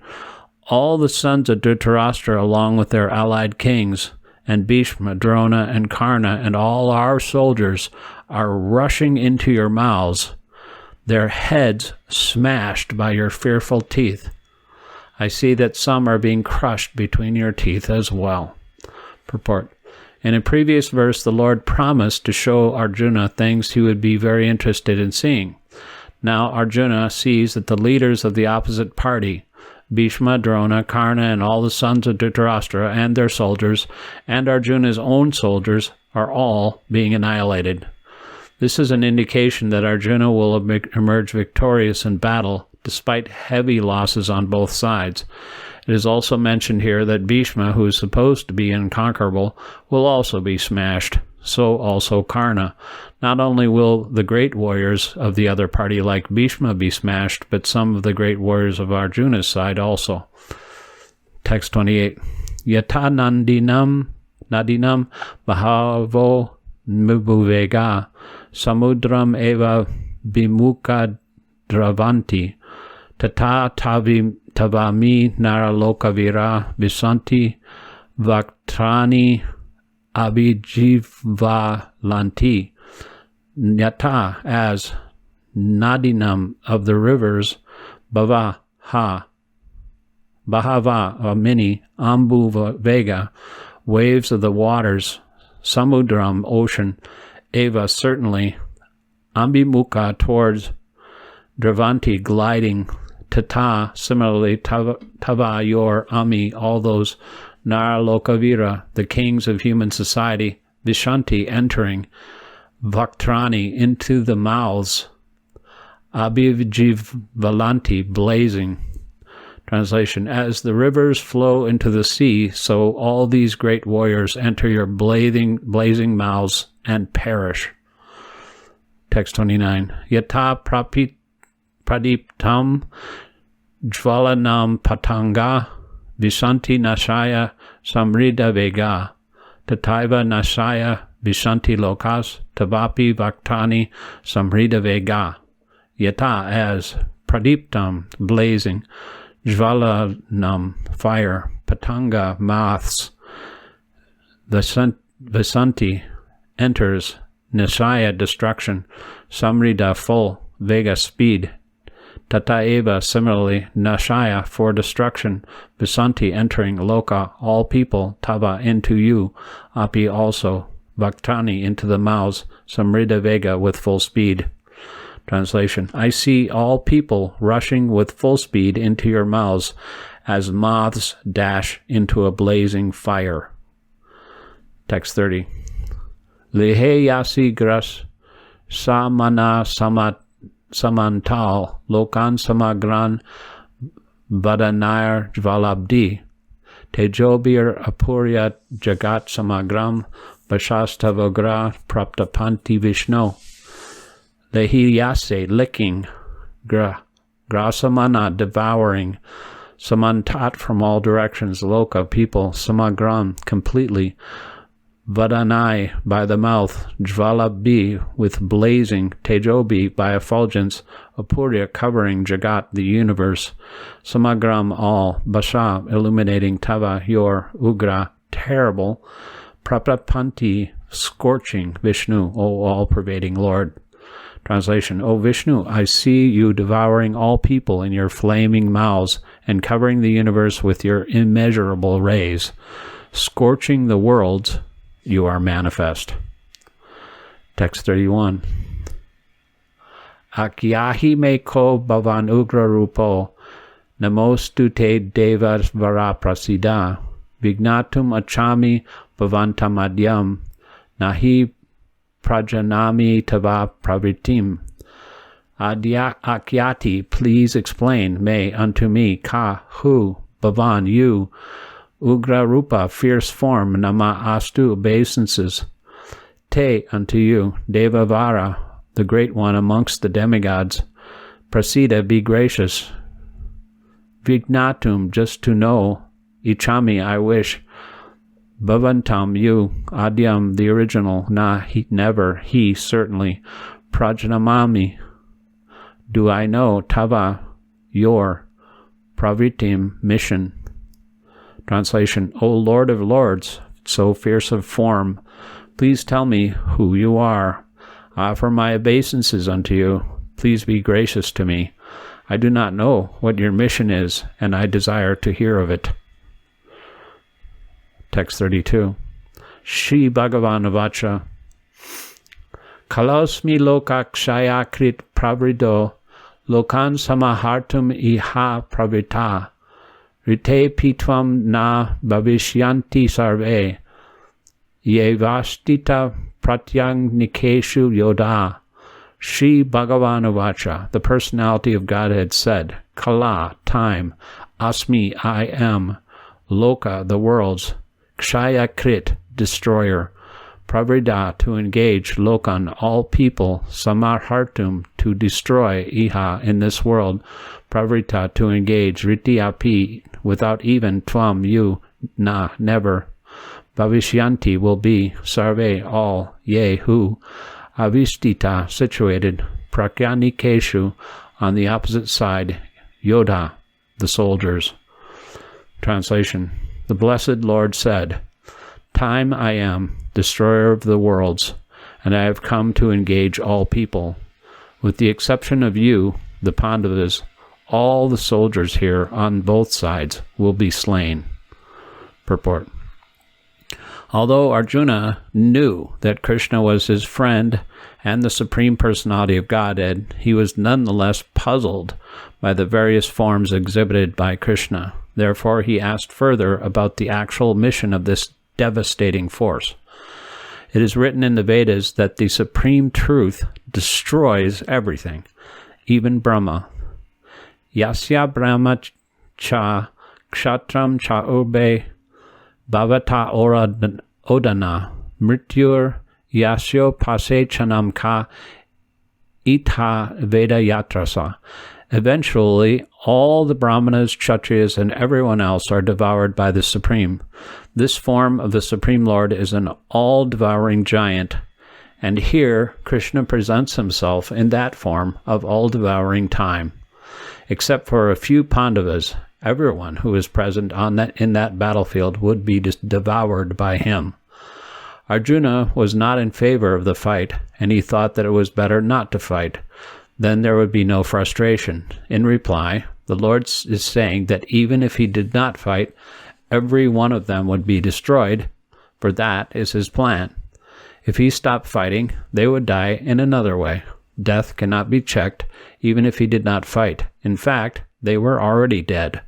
all the sons of Dhritarashtra, along with their allied kings, and Bhishma, Drona, and Karna, and all our soldiers, are rushing into your mouths, their heads smashed by your fearful teeth. I see that some are being crushed between your teeth as well. Purport. In a previous verse, the Lord promised to show Arjuna things he would be very interested in seeing. Now Arjuna sees that the leaders of the opposite party, Bhishma, Drona, Karna, and all the sons of Dhritarashtra and their soldiers, and Arjuna's own soldiers, are all being annihilated. This is an indication that Arjuna will emerge victorious in battle, despite heavy losses on both sides. It is also mentioned here that Bhishma, who is supposed to be unconquerable, will also be smashed. So also Karna. Not only will the great warriors of the other party like Bhishma be smashed, but some of the great warriors of Arjuna's side also. Text 28. Yata Nadinam Bahavo Mubuvega Samudram Eva Bimukha Dravanti Tata Tavami Naralokavira Visanti Vaktrani Abhijivalanti Nyata, as Nadinam, of the rivers, Bahava, many, Ambu Vega, waves of the waters, Samudram, ocean, Eva, certainly, Ambimukha, towards Dravanti, gliding, Tata, similarly, Tava, your, Ami, all those, Naralokavira, the kings of human society, Vishanti, entering, Vaktrani, into the mouths, Abhijivalanti, blazing. Translation, as the rivers flow into the sea, so all these great warriors enter your blazing mouths and perish. Text 29. Yata pradiptam jvalanam patanga Visanti Nashaya Samrida Vega Tataiva Nashaya Visanti Lokas Tavapi Vaktani Samrida Vega Yata, as Pradiptam, blazing, Jvalanam, fire, Patanga moths. Vasanti enters. Nishaya destruction. Samrida full. Vega speed. Tataeva similarly. Nashaya for destruction. Vasanti entering. Loka all people. Tava into you. Api also. Bhaktani into the mouths. Samrida Vega with full speed. Translation. I see all people rushing with full speed into your mouths as moths dash into a blazing fire. Text 30. Lihe yasi gras samana samantal lokan samagran vadanair jvalabdi tejobir apurya jagat samagram bashastavogra praptapanti vishnu. Lehiyase, licking, grasamana, devouring, samantat from all directions, loka, people, samagram, completely, vadanai, by the mouth, jvalabhi, with blazing, tejobi, by effulgence, apurya, covering, jagat, the universe, samagram, all, basha, illuminating, tava, your, ugra, terrible, prapapanti, scorching, Vishnu, O all-pervading Lord. Translation. O Vishnu, I see you devouring all people in your flaming mouths and covering the universe with your immeasurable rays. Scorching the worlds, you are manifest. Text 31. Akyahi me ko bhavan ugra rupo namostute devas vara prasida vignatum achami bhavantamadhyam nahi prajanami tava pravritim. Akyati, please explain, me, unto me, ka, who, bhavan, you, ugra rupa, fierce form, nama astu, obeisances, te, unto you, devavara, the great one amongst the demigods, prasida, be gracious, vignatum, just to know, ichami, I wish, bhavantam, you, adyam, the original, na, he, never, he, certainly, prajanamami, do I know, tava, your, pravritim, mission. Translation. O Lord of Lords, so fierce of form, please tell me who you are. I offer my obeisances unto you. Please be gracious to me. I do not know what your mission is, and I desire to hear of it. Text 32. Shri Bhagavan Vacha. Kalosmi lokakshayakrit pravrido lokan samahartum iha pravrita rite pitvam na bhavishyanti sarve yevastita pratyang nikeshu yoda. Shri Bhagavan Vacha, the personality of Godhead, said, Kala, time, Asmi, I am, Loka, the worlds, Kshayakrit, destroyer, Pravrida, to engage, Lokan, all people, Samarhartum, to destroy, Iha, in this world, Pravrita, to engage, Rityapi, without even, Tvam, you, na, never, Bhavishyanti, will be, Sarve, all, yea, who, Avistita, situated, Prakyanikeshu, on the opposite side, Yodha, the soldiers. Translation. The Blessed Lord said, Time I am, destroyer of the worlds, and I have come to engage all people. With the exception of you, the Pandavas, all the soldiers here on both sides will be slain. Purport. Although Arjuna knew that Krishna was his friend and the Supreme Personality of Godhead, he was nonetheless puzzled by the various forms exhibited by Krishna. Therefore, he asked further about the actual mission of this devastating force. It is written in the Vedas that the Supreme Truth destroys everything, even Brahma. Yasya Brahma cha kshatram cha urbe bhavata odana mrityur yasyo pase chanam ka itha veda yatrasa. Eventually, all the Brahmanas, Kshatriyas, and everyone else are devoured by the Supreme. This form of the Supreme Lord is an all-devouring giant, and here Krishna presents himself in that form of all-devouring time. Except for a few Pandavas, Everyone who is present in that battlefield would be devoured by him. Arjuna was not in favor of the fight, and he thought that it was better not to fight. Then there would be no frustration. In reply, the Lord is saying that even if he did not fight, every one of them would be destroyed, for that is his plan. If he stopped fighting, they would die in another way. Death cannot be checked, even if he did not fight. In fact, they were already dead.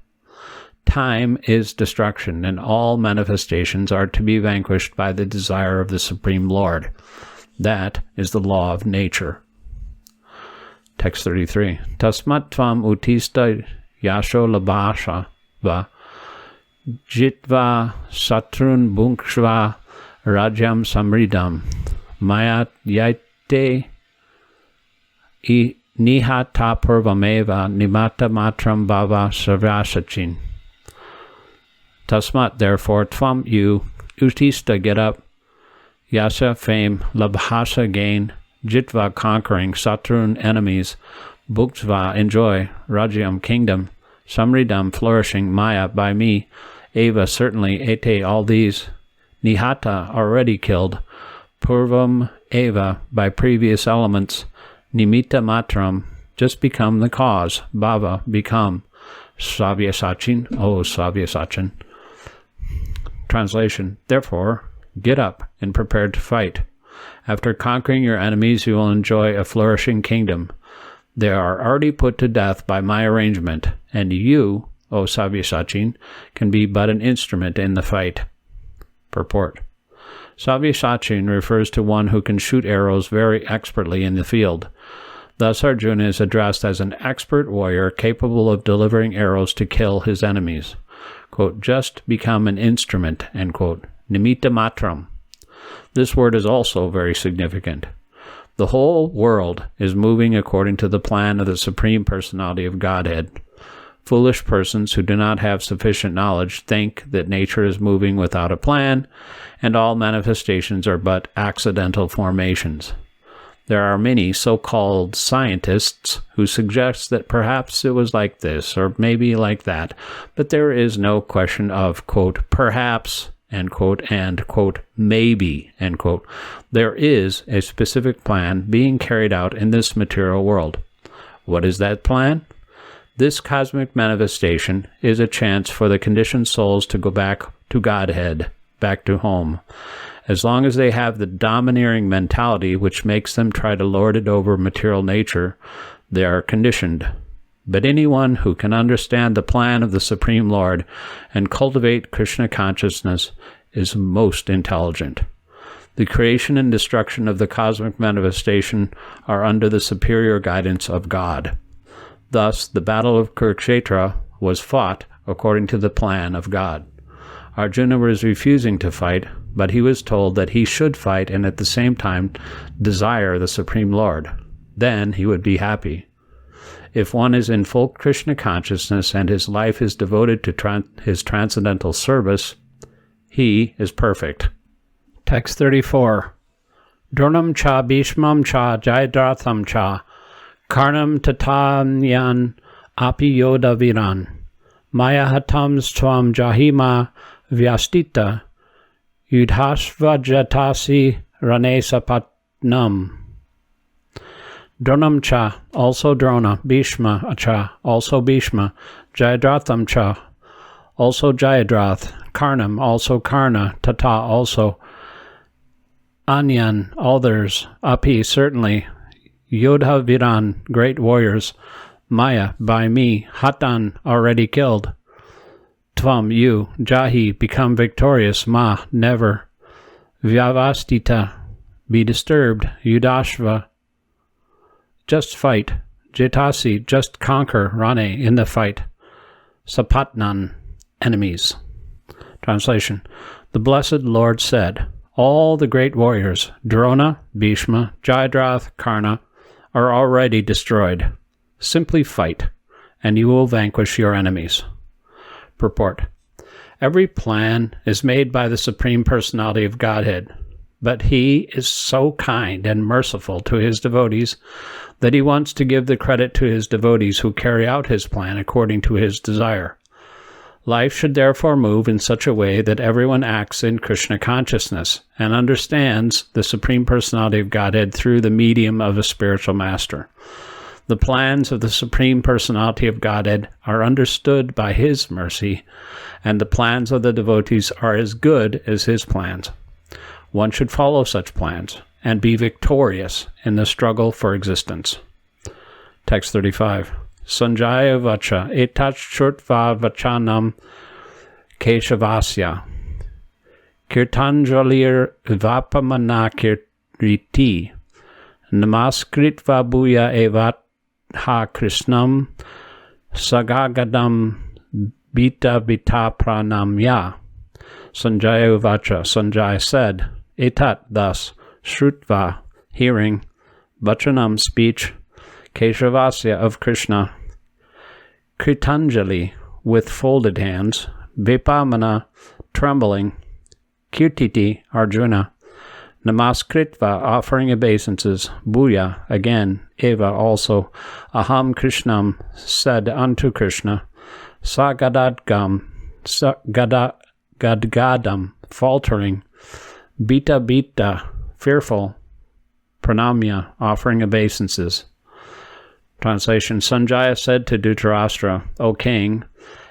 Time is destruction, and all manifestations are to be vanquished by the desire of the Supreme Lord. That is the law of nature. Text 33. Tasmat tvam utista yasho labasha va jitva satrun bhunkshva rajam samridam mayat yaite nihata purvameva nimata matram bhava sarvasachin. Tasmat, therefore, tvam, you, utista, get up, yasa, fame, labhasa, gain, jitva, conquering, satrun, enemies, bhuktva, enjoy, rajyam, kingdom, samridam, flourishing, maya, by me, eva, certainly, ete, all these, nihata, already killed, purvam, eva, by previous elements, nimitta matram, just become the cause, bhava, become, savyasachin, oh savyasachin. Translation. Therefore, get up and prepare to fight. After conquering your enemies, you will enjoy a flourishing kingdom. They are already put to death by my arrangement, and you, O Savyasachin, can be but an instrument in the fight. Purport. Savyasachin refers to one who can shoot arrows very expertly in the field. Thus Arjuna is addressed as an expert warrior capable of delivering arrows to kill his enemies. Quote, just become an instrument, end quote. Nimitta matram. This word is also very significant. The whole world is moving according to the plan of the Supreme Personality of Godhead. Foolish persons who do not have sufficient knowledge think that nature is moving without a plan, and all manifestations are but accidental formations. There are many so-called scientists who suggest that perhaps it was like this, or maybe like that, but there is no question of, quote, perhaps, end quote, and, quote, maybe, end quote. There is a specific plan being carried out in this material world. What is that plan? This cosmic manifestation is a chance for the conditioned souls to go back to Godhead, back to home. As long as they have the domineering mentality which makes them try to lord it over material nature, they are conditioned. But anyone who can understand the plan of the Supreme Lord and cultivate Krishna consciousness is most intelligent. The creation and destruction of the cosmic manifestation are under the superior guidance of God. Thus, the battle of Kurukshetra was fought according to the plan of God. Arjuna was refusing to fight, but he was told that he should fight and at the same time desire the Supreme Lord. Then he would be happy. If one is in full Krishna consciousness and his life is devoted to his transcendental service, he is perfect. Text 34. Durnam cha bhishmam cha jayadratham cha karnam tatanyan api yoda viran maya hatam stvam jahima vyastita yudhashvajatasi ranesapatnam. Dronam cha, also Drona, Bhishma cha, also Bhishma, Jayadratham cha, also Jayadrath, Karnam, also Karna, Tata, also Anyan, others, Api, certainly, Yodha Viran, great warriors, Maya, by me, Hatan, already killed, Tvam, you, Jahi, become victorious, Ma, never, Vyavastita, be disturbed, Yudashva, just fight, Jitasi, just conquer, Rane, in the fight, Sapatnan, enemies. Translation. The Blessed Lord said, all the great warriors, Drona, Bhishma, Jayadrath, Karna, are already destroyed. Simply fight, and you will vanquish your enemies. Purport. Every plan is made by the Supreme Personality of Godhead, but he is so kind and merciful to his devotees that he wants to give the credit to his devotees who carry out his plan according to his desire. Life should therefore move in such a way that everyone acts in Krishna consciousness and understands the Supreme Personality of Godhead through the medium of a spiritual master. The plans of the Supreme Personality of Godhead are understood by His mercy, and the plans of the devotees are as good as His plans. One should follow such plans and be victorious in the struggle for existence. Text 35. Sanjaya vacha etat shurtva vachanam keshavasya kirtanjalir vapamana kirti namaskritva bhuya evat ha krishnam sagagadam bita bita pranamya. Sanjaya vacha, Sanjaya said, etat, thus, shrutva, hearing, vachanam, speech, keshavasya, of Krishna, kritanjali, with folded hands, vipamana, trembling, kirtiti, Arjuna, namaskritva, offering obeisances, bhuya, again, eva, also, aham Krishnam, said unto Krishna, sagadadgam, gadgadam, faltering, bita bita, fearful, pranamya, offering obeisances. Translation. Sanjaya said to Dhritarashtra, O king,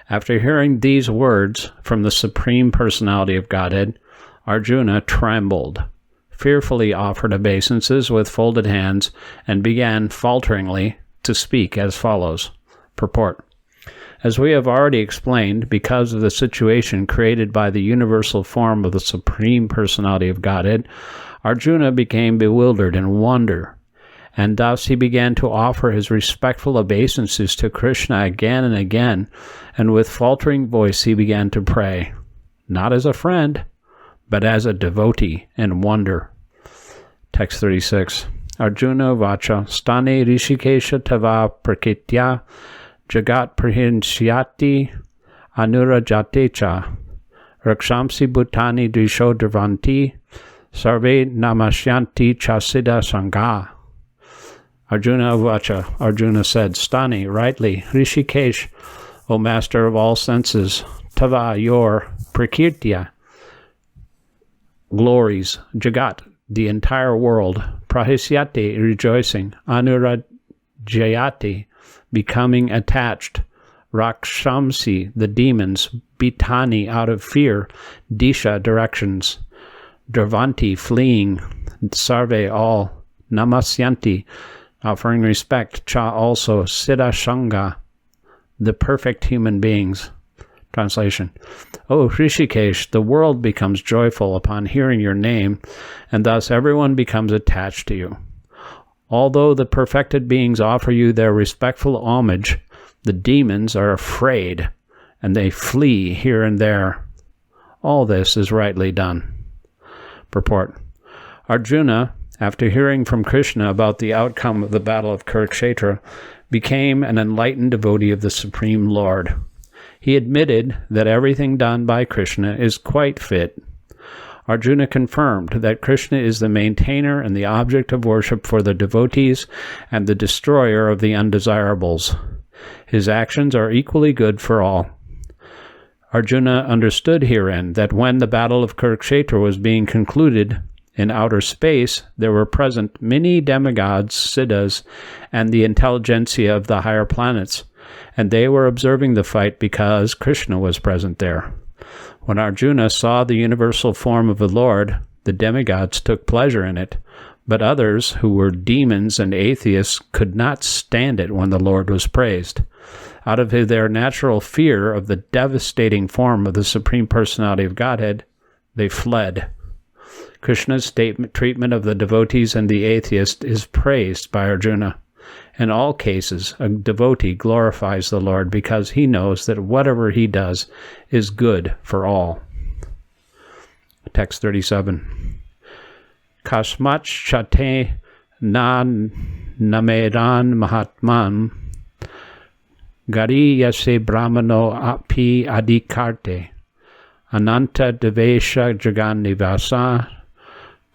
after hearing these words from the Supreme Personality of Godhead, Arjuna trembled, fearfully offered obeisances with folded hands, and began falteringly to speak as follows. Purport. As we have already explained, because of the situation created by the universal form of the Supreme Personality of Godhead, Arjuna became bewildered in wonder, and thus he began to offer his respectful obeisances to Krishna again and again, and with faltering voice he began to pray, not as a friend, but as a devotee in wonder. Text 36. Arjuna vacha stane rishikesha tava prakritya jagat prahinsyati anurajatecha rakshamsi bhutani drisho dravanti sarve namashyanti chasida sangha. Arjuna vacha, Arjuna said, stani, rightly, Rishikesh, O master of all senses, tava, your, prakirtya, glories, jagat, the entire world, prahisyati, rejoicing, anurajayati, becoming attached, rakshamsi, the demons, bitani, out of fear, disha, directions, dravanti, fleeing, sarve, all, namasyanti, offering respect, cha, also, siddha shanga, the perfect human beings. Translation. O Hrishikesh, the world becomes joyful upon hearing your name, and thus everyone becomes attached to you. Although the perfected beings offer you their respectful homage, the demons are afraid, and they flee here and there. All this is rightly done. Purport. Arjuna, after hearing from Krishna about the outcome of the battle of Kurukshetra, became an enlightened devotee of the Supreme Lord. He admitted that everything done by Krishna is quite fit. Arjuna confirmed that Krishna is the maintainer and the object of worship for the devotees and the destroyer of the undesirables. His actions are equally good for all. Arjuna understood herein that when the battle of Kurukshetra was being concluded, in outer space there were present many demigods, siddhas, and the intelligentsia of the higher planets, and they were observing the fight because Krishna was present there. When Arjuna saw the universal form of the Lord, the demigods took pleasure in it, but others, who were demons and atheists, could not stand it when the Lord was praised. Out of their natural fear of the devastating form of the Supreme Personality of Godhead, they fled. Krishna's treatment of the devotees and the atheist is praised by Arjuna. In all cases, a devotee glorifies the Lord because he knows that whatever he does is good for all. Text 37. Kasmach chate na namedan mahatman gari yase brahmano api adikarte ananta devesha jagannivasa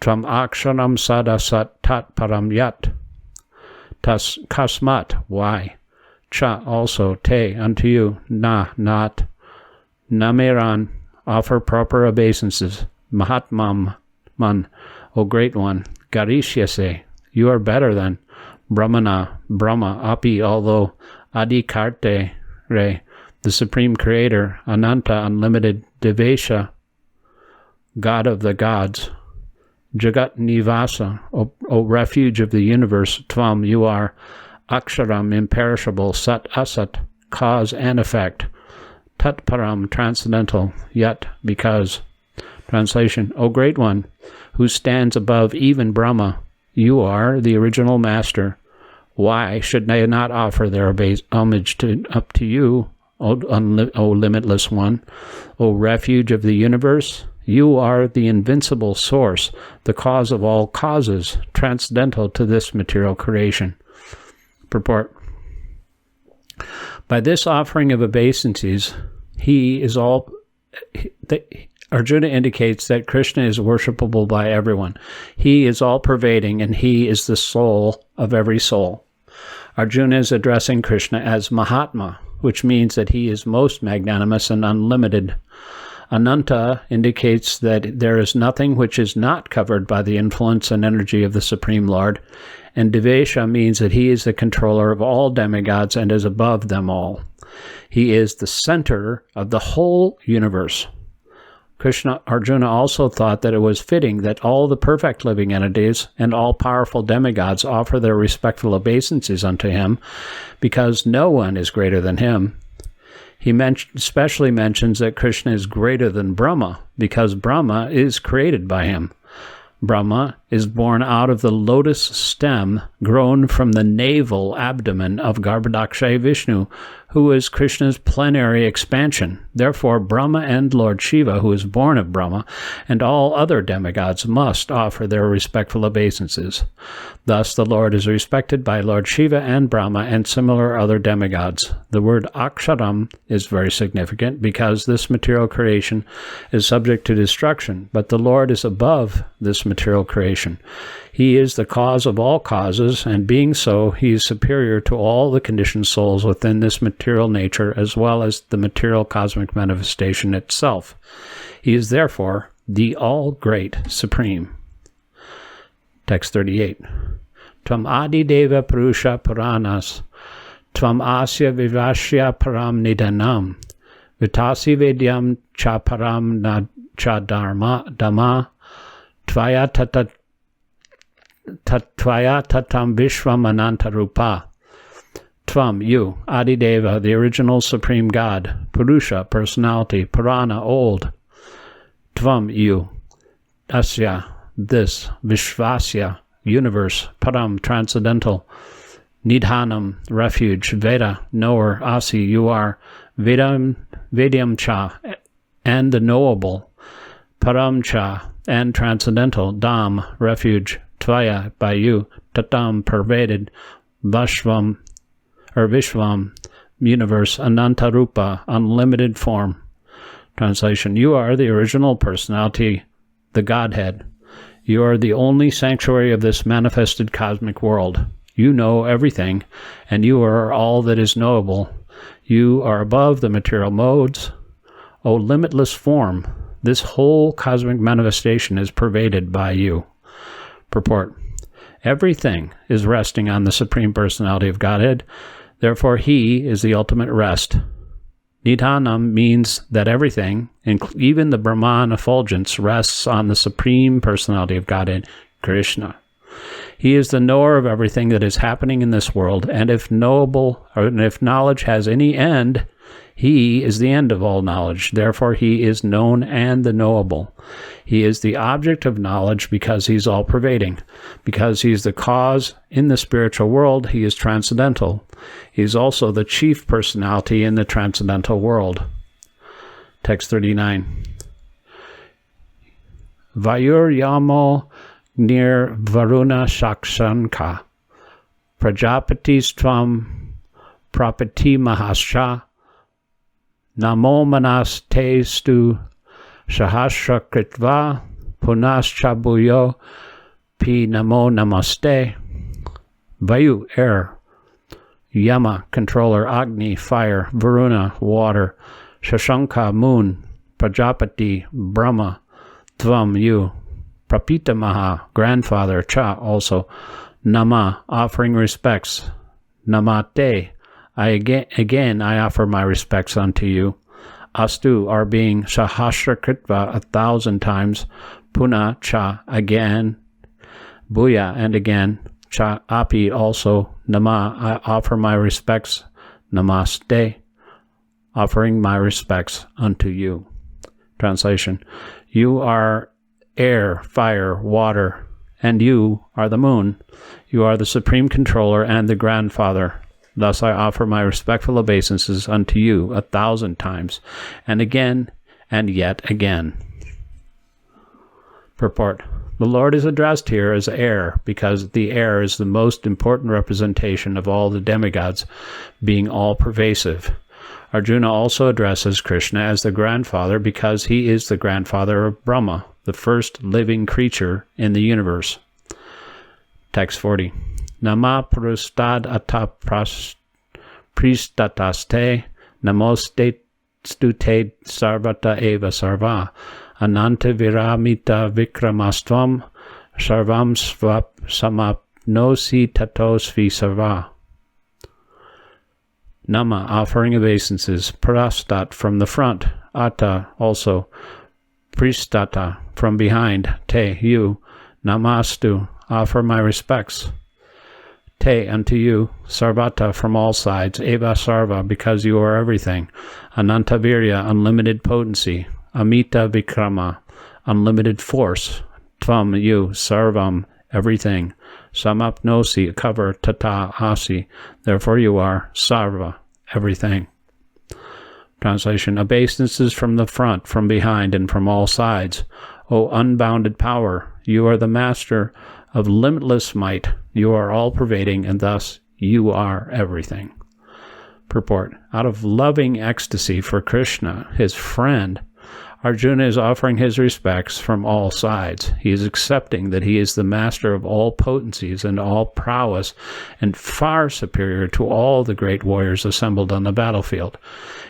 tram aksharam sadasat tat param yat. Tas kasmat, why? Cha, also, te, unto you, na, not. Nameran, offer proper obeisances. Mahatmam, man, O Great One. Garishyase, you are better than. Brahmana, Brahma, Api, although. Adikarte, Re, the Supreme Creator. Ananta, unlimited. Devesha, God of the gods. Jagat Nivasa, O refuge of the universe. Tvam, you are. Aksharam, imperishable. Sat Asat, cause and effect. Tat Param, transcendental. Yat, because. Translation, O Great One, who stands above even Brahma, you are the original master. Why should they not offer their homage up to you, O limitless one, O refuge of the universe? You are the invincible source, the cause of all causes, transcendental to this material creation. Purport. By this offering of obeisances, Arjuna indicates that Krishna is worshipable by everyone. He is all-pervading, and he is the soul of every soul. Arjuna is addressing Krishna as Mahatma, which means that he is most magnanimous and unlimited. Ananta indicates that there is nothing which is not covered by the influence and energy of the Supreme Lord, and Devesha means that he is the controller of all demigods and is above them all. He is the center of the whole universe. Arjuna also thought that it was fitting that all the perfect living entities and all powerful demigods offer their respectful obeisances unto him, because no one is greater than him. He especially mentions that Krishna is greater than Brahma, because Brahma is created by him. Brahma is born out of the lotus stem grown from the navel abdomen of Garbhodakshay Vishnu, who is Krishna's plenary expansion. Therefore, Brahma and Lord Shiva, who is born of Brahma, and all other demigods must offer their respectful obeisances. Thus, the Lord is respected by Lord Shiva and Brahma and similar other demigods. The word Aksharam is very significant because this material creation is subject to destruction, but the Lord is above this material creation. He is the cause of all causes, and being so, he is superior to all the conditioned souls within this material nature, as well as the material cosmic manifestation itself. He is therefore the all-great Supreme. Text 38. Tvam adi deva purusha puranas, tvam asya vivashya param nidanam, vitasi vedyam cha param na cha dhamma, tvaya tatam vishvam anantarupa. Tvam, you, Adideva, the original supreme God, Purusha, personality, Purana, old. Tvam, you, Asya, this, Vishvasya, universe, Param, transcendental, Nidhanam, refuge, Veda, knower, Asi, you are, Vedyam cha, and the knowable, Param cha, and transcendental, Dham, refuge, Tvaya, by you, Tatam, pervaded, Vishvam, universe, Anantarupa, unlimited form. Translation, you are the original personality, the Godhead. You are the only sanctuary of this manifested cosmic world. You know everything, and you are all that is knowable. You are above the material modes. O limitless form, this whole cosmic manifestation is pervaded by you. Purport. Everything is resting on the Supreme Personality of Godhead. Therefore, he is the ultimate rest. Nidhanam means that everything, even the Brahman effulgence, rests on the Supreme Personality of Godhead, Krishna. He is the knower of everything that is happening in this world, and if knowledge has any end, he is the end of all knowledge. Therefore, he is known and the knowable. He is the object of knowledge because he's all-pervading. Because he is the cause in the spiritual world, he is transcendental. He is also the chief personality in the transcendental world. Text 39. Vayur yamo nir varuna shakshanka prajapatis tvam prapati mahascha namo manas te stu sahasra kritva punaschabuyo pi namo namaste. Vayu, air. Yama, controller. Agni, fire. Varuna, water. Shashanka, moon, Prajapati, Brahma, Tvam, you, Prapitamaha, grandfather, Cha, also, Nama, offering respects, Namate, again I offer my respects unto you, Astu, our being, Sahasra Kritva, 1,000 times, Puna, Cha, again, Bhuya, and again, Cha, Api, also, Nama, I offer my respects, Namaste, offering my respects unto you. Translation, you are air, fire, water, and you are the moon. You are the supreme controller and the grandfather. Thus I offer my respectful obeisances unto you 1,000 times, and again, and yet again. Purport. The Lord is addressed here as air, because the air is the most important representation of all the demigods, being all-pervasive. Arjuna also addresses Krishna as the grandfather because he is the grandfather of Brahma, the first living creature in the universe. Text 40. Nama prustad ata pristataste, namoste stute sarvata eva sarva, ananta viramita vikramastvam, sarvam svap samapnosi tatosvi sarva. Nama, offering obeisances, prastat, from the front, ata, also, pristata, from behind, te, you, namastu, offer my respects, te, unto you, sarvata, from all sides, eva sarva, because you are everything, anantavirya, unlimited potency, amita vikrama, unlimited force, tvam, you, sarvam, everything, samapnosi, cover, tata, asi, therefore you are, sarva, everything. Translation, obeisances from the front, from behind, and from all sides. O unbounded power, you are the master of limitless might. You are all-pervading, and thus you are everything. Purport. Out of loving ecstasy for Krishna, his friend, Arjuna is offering his respects from all sides. He is accepting that he is the master of all potencies and all prowess, and far superior to all the great warriors assembled on the battlefield.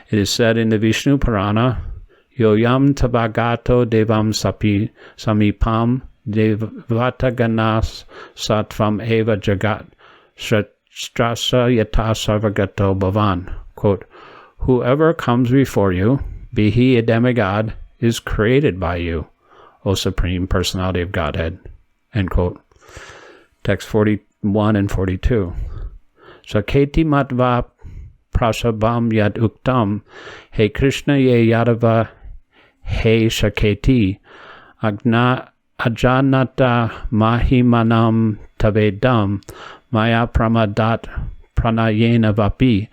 It is said in the Vishnu Purana, Yoyam tabagato devam samipam devataganas satvam eva jagat strasa yata sarvagato bhavan. Quote, whoever comes before you, be he a demigod, is created by you, O Supreme Personality of Godhead. End quote. Text 41 and 42. Saketi matva prasabam yad uktam, he Krishna ye yadava, he Saketi, ajanata mahimanam tavedam, maya pramadat pranayena vapi,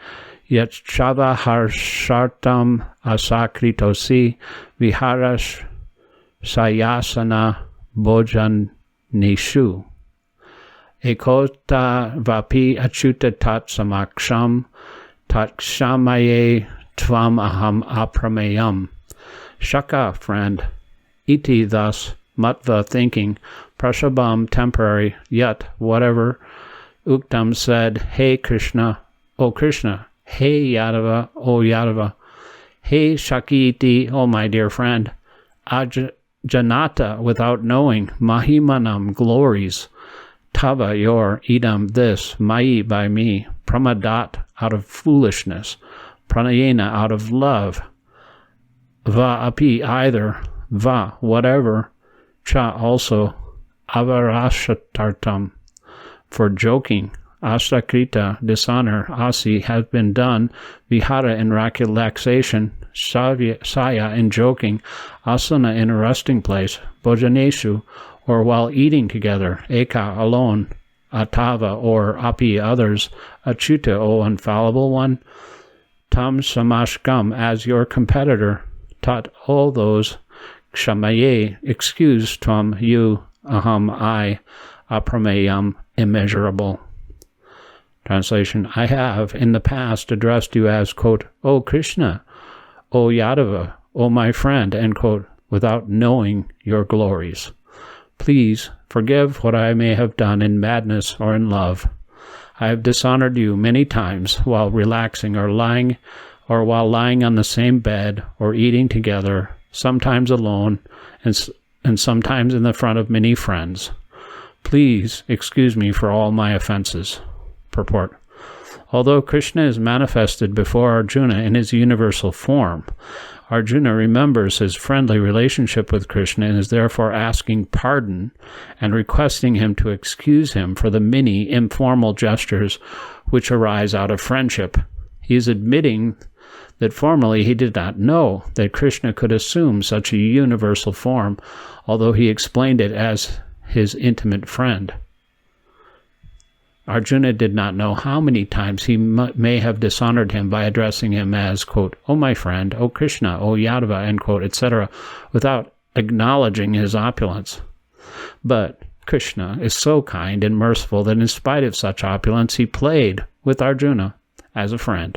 yet shava harshartam asakritosi viharash sayasana bojan nishu. Ekota vapi achuta tat samaksham tat shamaye tvam aham aprameyam. Shaka, friend, iti, thus, matva, thinking, prashabam, temporary, yet, whatever, uktam, said, hey Krishna, O Krishna, hey Yadava, O Yadava, hey Shakiti, O my dear friend, Janata, without knowing, Mahimanam, glories, Tava, your, idam, this, Mai, by me, Pramadat, out of foolishness, Pranayena, out of love, Va api, either, Va, whatever, Cha, also, Avarashatartam, for joking, Asakrita, dishonor, Asi, has been done, Vihara, in relaxation, Saya, in joking, Asana, in a resting place, Bojaneshu, or while eating together, Eka, alone, Atava, or Api, others, Achuta, O infallible one, Tam Samashkam, as your competitor, Tat, all those, Kshamaye, excuse, Tvam, you, Aham, I, Aprameyam, immeasurable. Translation, I have in the past addressed you as, quote, O Krishna, O Yadava, O my friend, end quote, without knowing your glories. Please forgive what I may have done in madness or in love. I have dishonored you many times while relaxing or lying or while lying on the same bed, or eating together, sometimes alone, and sometimes in the front of many friends. Please excuse me for all my offenses. Purport. Although Krishna is manifested before Arjuna in his universal form, Arjuna remembers his friendly relationship with Krishna and is therefore asking pardon and requesting him to excuse him for the many informal gestures which arise out of friendship. He is admitting that formerly he did not know that Krishna could assume such a universal form, although he explained it as his intimate friend. Arjuna did not know how many times he may have dishonored him by addressing him as, quote, "O my friend, O Krishna, O Yadava," end quote, etc., without acknowledging his opulence. But Krishna is so kind and merciful that in spite of such opulence, he played with Arjuna as a friend.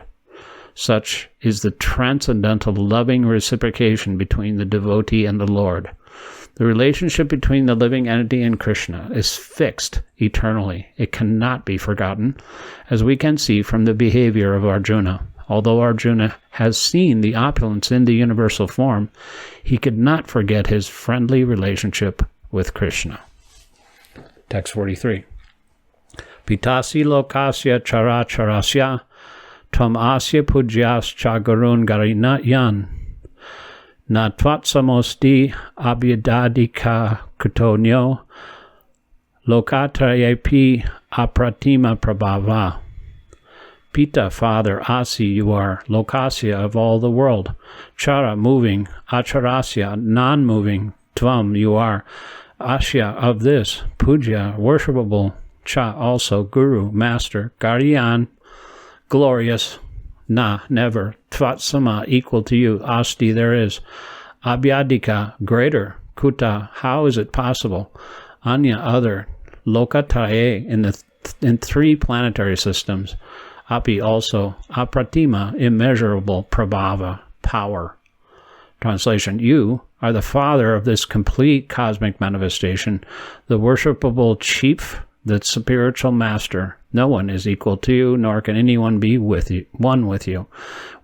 Such is the transcendental loving reciprocation between the devotee and the Lord. The relationship between the living entity and Krishna is fixed eternally. It cannot be forgotten, as we can see from the behavior of Arjuna. Although Arjuna has seen the opulence in the universal form, he could not forget his friendly relationship with Krishna. Text 43. Pitasi lokasya characharasya tvam asya pugyas chagarun garinayan na tvatsamosti abhyadadika kutonyo lokatayepi apratima prabhava. Pita, father, Asi, you are, Lokasya, of all the world, Chara, moving, Acharasya, non-moving, Tvam, you are, Asya, of this, Puja, worshipable, Cha, also, Guru, master, Garyan, glorious, Na, never, Tvatsama, equal to you, Asti, there is, Abhyadika, greater, Kuta, how is it possible, Anya, other, Lokataye, in three planetary systems, Api, also, Apratima, immeasurable, Prabhava, power. Translation, you are the father of this complete cosmic manifestation, the worshipable chief, the spiritual master. No one is equal to you, nor can anyone be with you, one with you.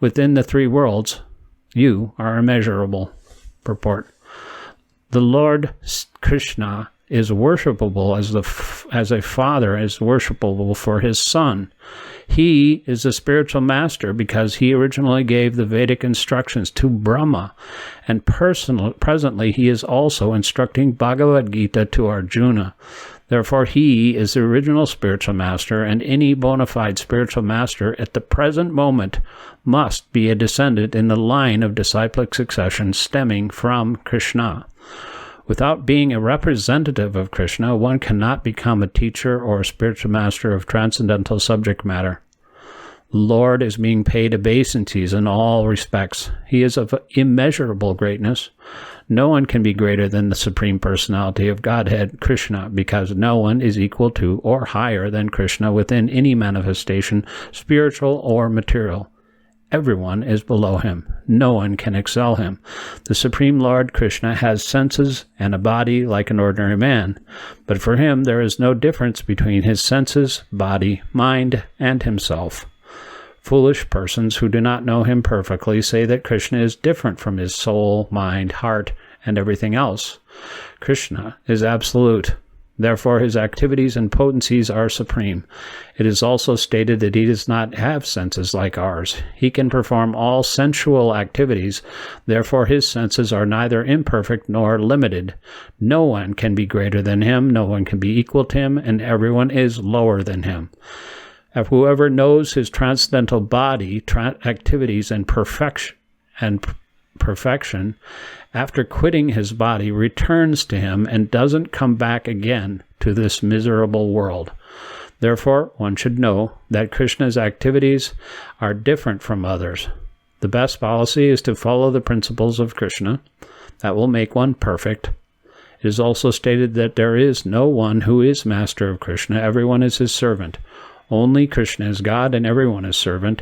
Within the three worlds, you are immeasurable. Purport. The Lord Krishna is worshipable as a father is worshipable for his son. He is the spiritual master because he originally gave the Vedic instructions to Brahma, and presently he is also instructing Bhagavat Gita to Arjuna. Therefore, he is the original spiritual master, and any bona fide spiritual master at the present moment must be a descendant in the line of disciplic succession stemming from Krishna. Without being a representative of Krishna, one cannot become a teacher or a spiritual master of transcendental subject matter. The Lord is being paid obeisances in all respects. He is of immeasurable greatness. No one can be greater than the Supreme Personality of Godhead, Krishna, because no one is equal to or higher than Krishna within any manifestation, spiritual or material. Everyone is below him. No one can excel him. The Supreme Lord Krishna has senses and a body like an ordinary man, but for him there is no difference between his senses, body, mind, and himself. Foolish persons who do not know him perfectly say that Krishna is different from his soul, mind, heart, and everything else. Krishna is absolute. Therefore, his activities and potencies are supreme. It is also stated that he does not have senses like ours. He can perform all sensual activities. Therefore, his senses are neither imperfect nor limited. No one can be greater than him, no one can be equal to him, and everyone is lower than him. If whoever knows his transcendental body, activities, and perfection, after quitting his body, returns to him and doesn't come back again to this miserable world. Therefore, one should know that Krishna's activities are different from others. The best policy is to follow the principles of Krishna. That will make one perfect. It is also stated that there is no one who is master of Krishna. Everyone is his servant. Only Krishna is God and everyone is servant.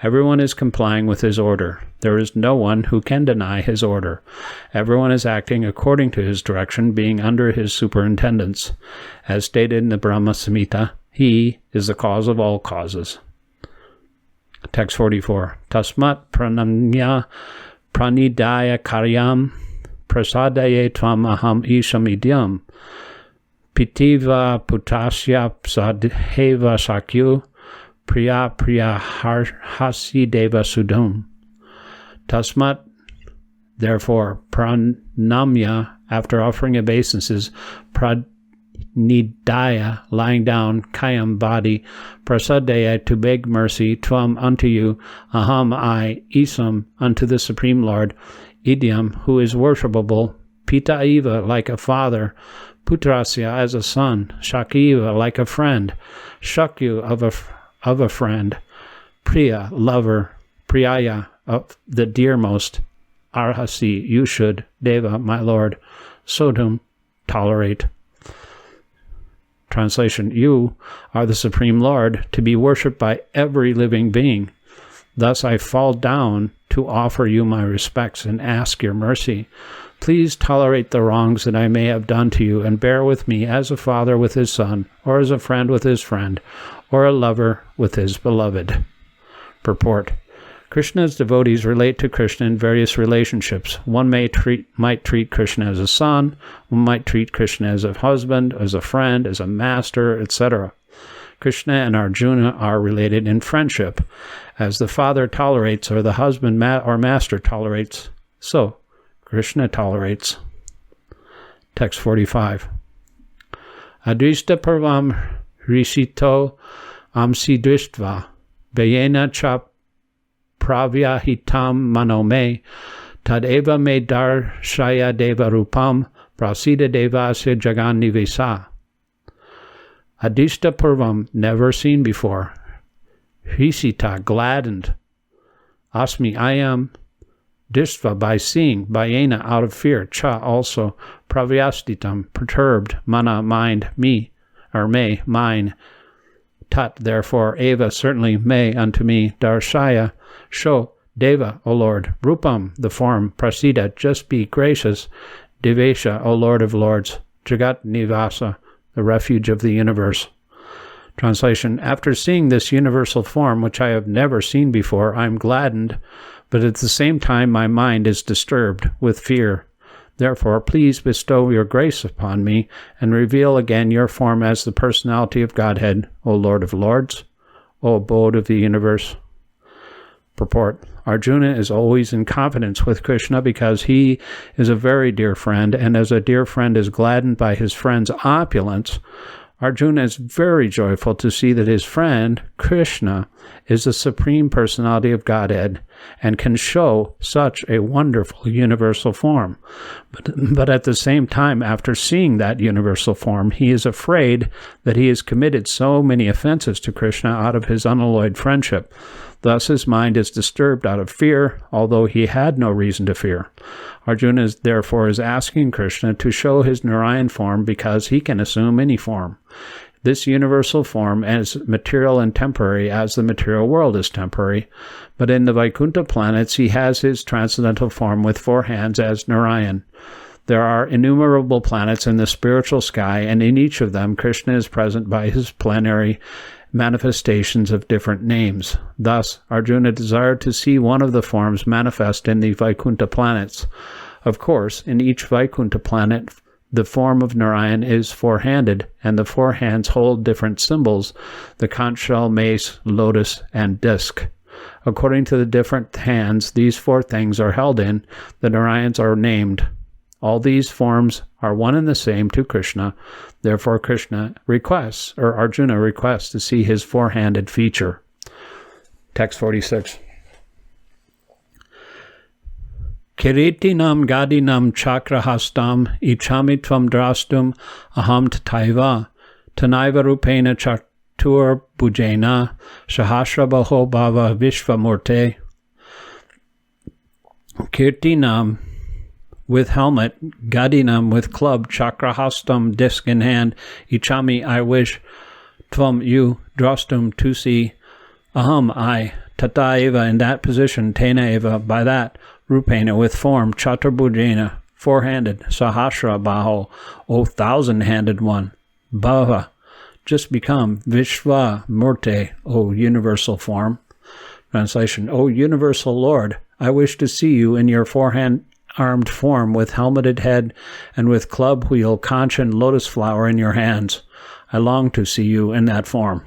Everyone is complying with his order. There is no one who can deny his order. Everyone is acting according to his direction, being under his superintendence. As stated in the Brahma Samhita, he is the cause of all causes. Text 44. Tasmat pranamya pranidaya karyam prasadaye tvam aham isham idyam pitiva putasya sadheva sakyu priya priya hasi deva sudhum. Tasmat, therefore, pranamya, after offering obeisances, pranidaya, lying down, kayam, body, prasadaya, to beg mercy, tvam, unto you, aham, I, isam, unto the Supreme Lord, idyam, who is worshipable, pita eva, like a father, putrasya, as a son, shakiva, like a friend, shakyu, of a friend, priya, lover, priyaya, of the dearmost, arhasi, you should, deva, my lord, sodhum, tolerate. Translation: you are the Supreme Lord, to be worshipped by every living being. Thus I fall down to offer you my respects and ask your mercy. Please tolerate the wrongs that I may have done to you, and bear with me as a father with his son, or as a friend with his friend, or a lover with his beloved. Purport: Krishna's devotees relate to Krishna in various relationships. One might treat Krishna as a son, one might treat Krishna as a husband, as a friend, as a master, etc. Krishna and Arjuna are related in friendship. As the father tolerates, or the husband or master tolerates, so Krishna tolerates. Text 45. Adrishta parvam rishito amsi drishtva bayena cha pravyahitam manome tadeva me darshaya deva rupam prasida devasya jagannivesa. Adishta purvam, never seen before. Hrisita, gladdened. Asmi, I am. Dishva, by seeing. Bayena, out of fear. Cha, also. Pravyastitam, perturbed. Mana, mind. Me, or may, mine. Tat, therefore. Eva, certainly. May, unto me. Darshaya, show. Deva, O Lord. Rupam, the form. Prasida, just be gracious. Devesha, O Lord of lords. Jagat Nivasa, the refuge of the universe. Translation: after seeing this universal form, which I have never seen before, I am gladdened, but at the same time my mind is disturbed with fear. Therefore, please bestow your grace upon me, and reveal again your form as the personality of Godhead, O Lord of Lords, O abode of the universe. Purport: Arjuna is always in confidence with Krishna because he is a very dear friend, and as a dear friend is gladdened by his friend's opulence, Arjuna is very joyful to see that his friend, Krishna, is the Supreme Personality of Godhead and can show such a wonderful universal form. But at the same time, after seeing that universal form, he is afraid that he has committed so many offenses to Krishna out of his unalloyed friendship. Thus his mind is disturbed out of fear, although he had no reason to fear. Arjuna therefore is asking Krishna to show his Narayan form because he can assume any form. This universal form is material and temporary as the material world is temporary, but in the Vaikuntha planets he has his transcendental form with 4 hands as Narayan. There are innumerable planets in the spiritual sky, and in each of them Krishna is present by his plenary manifestations of different names. Thus, Arjuna desired to see one of the forms manifest in the Vaikuntha planets. Of course, in each Vaikuntha planet, the form of Narayan is 4-handed, and the 4 hands hold different symbols: the conch shell, mace, lotus, and disc. According to the different hands these 4 things are held in, the Narayans are named. All these forms are one and the same to Krishna. Therefore, Arjuna requests to see his 4-handed feature. Text 46. Kiritinam gadinam chakrahastam ichami tvam drastum aham tataiva tanaiva rupena chatur bhujena sahasra baho bhava vishvamurte. Kirtinam, with helmet, gadinam, with club, chakrahastam, disc in hand, ichami, I wish, tvam, you, drastum, to see, aham, I, tata eva, in that position, tena eva, by that, rupena, with form, chaturbhujena, 4-handed, sahasra baho, O 1,000-handed one, bhava, just become, vishva murte, O universal form. Translation: O universal Lord, I wish to see you in your four-armed form with helmeted head and with club wheel, conch, and lotus flower in your hands. I long to see you in that form.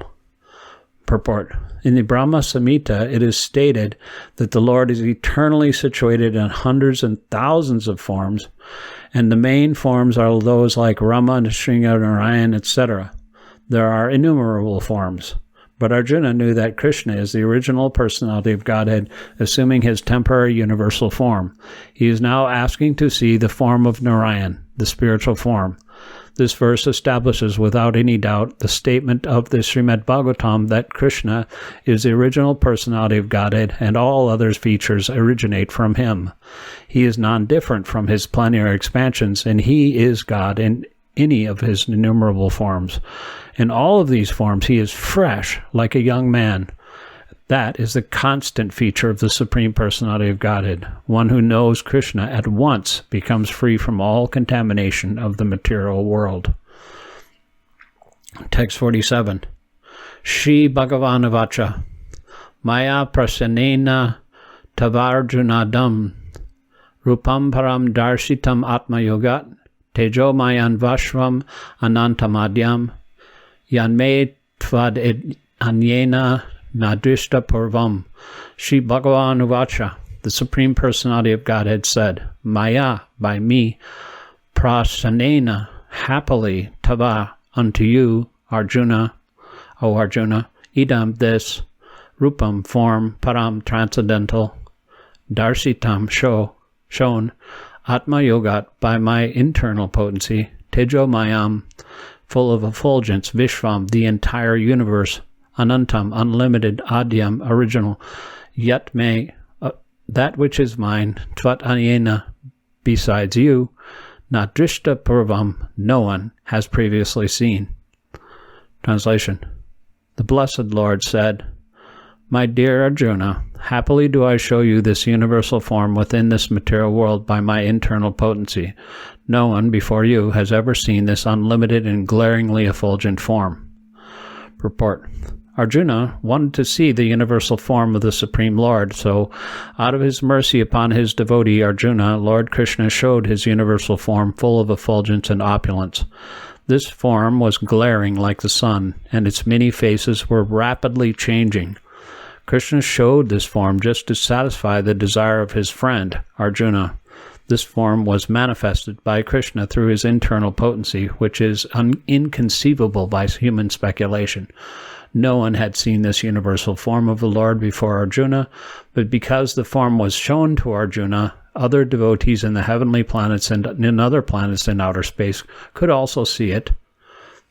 Purport: in the Brahma Samhita, it is stated that the Lord is eternally situated in hundreds and thousands of forms, and the main forms are those like Rama, Nrsinga, Narayan, etc. There are innumerable forms. But Arjuna knew that Krishna is the original personality of Godhead, assuming his temporary universal form. He is now asking to see the form of Narayan, the spiritual form. This verse establishes without any doubt the statement of the Srimad Bhagavatam that Krishna is the original personality of Godhead and all other features originate from him. He is non-different from his plenary expansions, and he is God in any of his innumerable forms. In all of these forms, he is fresh, like a young man. That is the constant feature of the Supreme Personality of Godhead. One who knows Krishna at once becomes free from all contamination of the material world. Text 47. Shri Bhagavan Vacha Maya prasanena tavarjunadam rupam param darshitam atma yogat tejo mayan vashvam anantamadhyam yanme tvad anyena Nadrishta Purvam. Shri Bhagavan Vacha, the Supreme Personality of Godhead, said, Maya, by me, prasanena, happily, tava, unto you, Arjuna, O Arjuna, idam, this, rupam, form, param, transcendental, darsitam, shown, atma yogat, by my internal potency, tejo mayam, full of effulgence, vishvam, the entire universe, anantam, unlimited, adyam, original, yet may, that which is mine, tvat anyena, besides you, nadrishta purvam, no one has previously seen. Translation: the Blessed Lord said, My dear Arjuna, happily do I show you this universal form within this material world by my internal potency. No one before you has ever seen this unlimited and glaringly effulgent form. Purport: Arjuna wanted to see the universal form of the Supreme Lord, so out of his mercy upon his devotee Arjuna, Lord Krishna showed his universal form full of effulgence and opulence. This form was glaring like the sun, and its many faces were rapidly changing. Krishna showed this form just to satisfy the desire of his friend, Arjuna. This form was manifested by Krishna through his internal potency, which is inconceivable by human speculation. No one had seen this universal form of the Lord before Arjuna, but because the form was shown to Arjuna, other devotees in the heavenly planets and in other planets in outer space could also see it.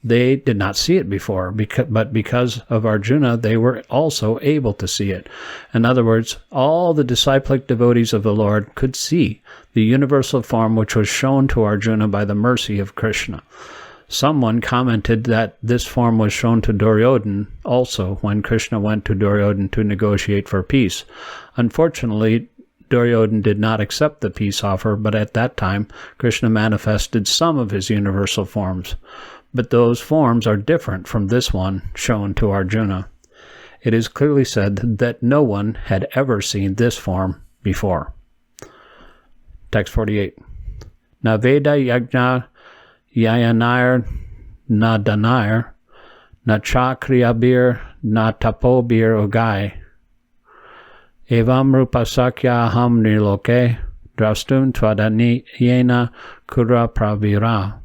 They did not see it before, but because of Arjuna, they were also able to see it. In other words, all the disciplic devotees of the Lord could see the universal form which was shown to Arjuna by the mercy of Krishna. Someone commented that this form was shown to Duryodhana also when Krishna went to Duryodhana to negotiate for peace. Unfortunately, Duryodhana did not accept the peace offer, but at that time, Krishna manifested some of his universal forms. But those forms are different from this one shown to Arjuna. It is clearly said that no one had ever seen this form before. Text 48. Na Veda Yajna Yayanayar na Danayar na Chakriyabir na Tapobir Ugai Evam Rupa Sakya Ham Niloke Drastum Twadani Yena Kura Pravira.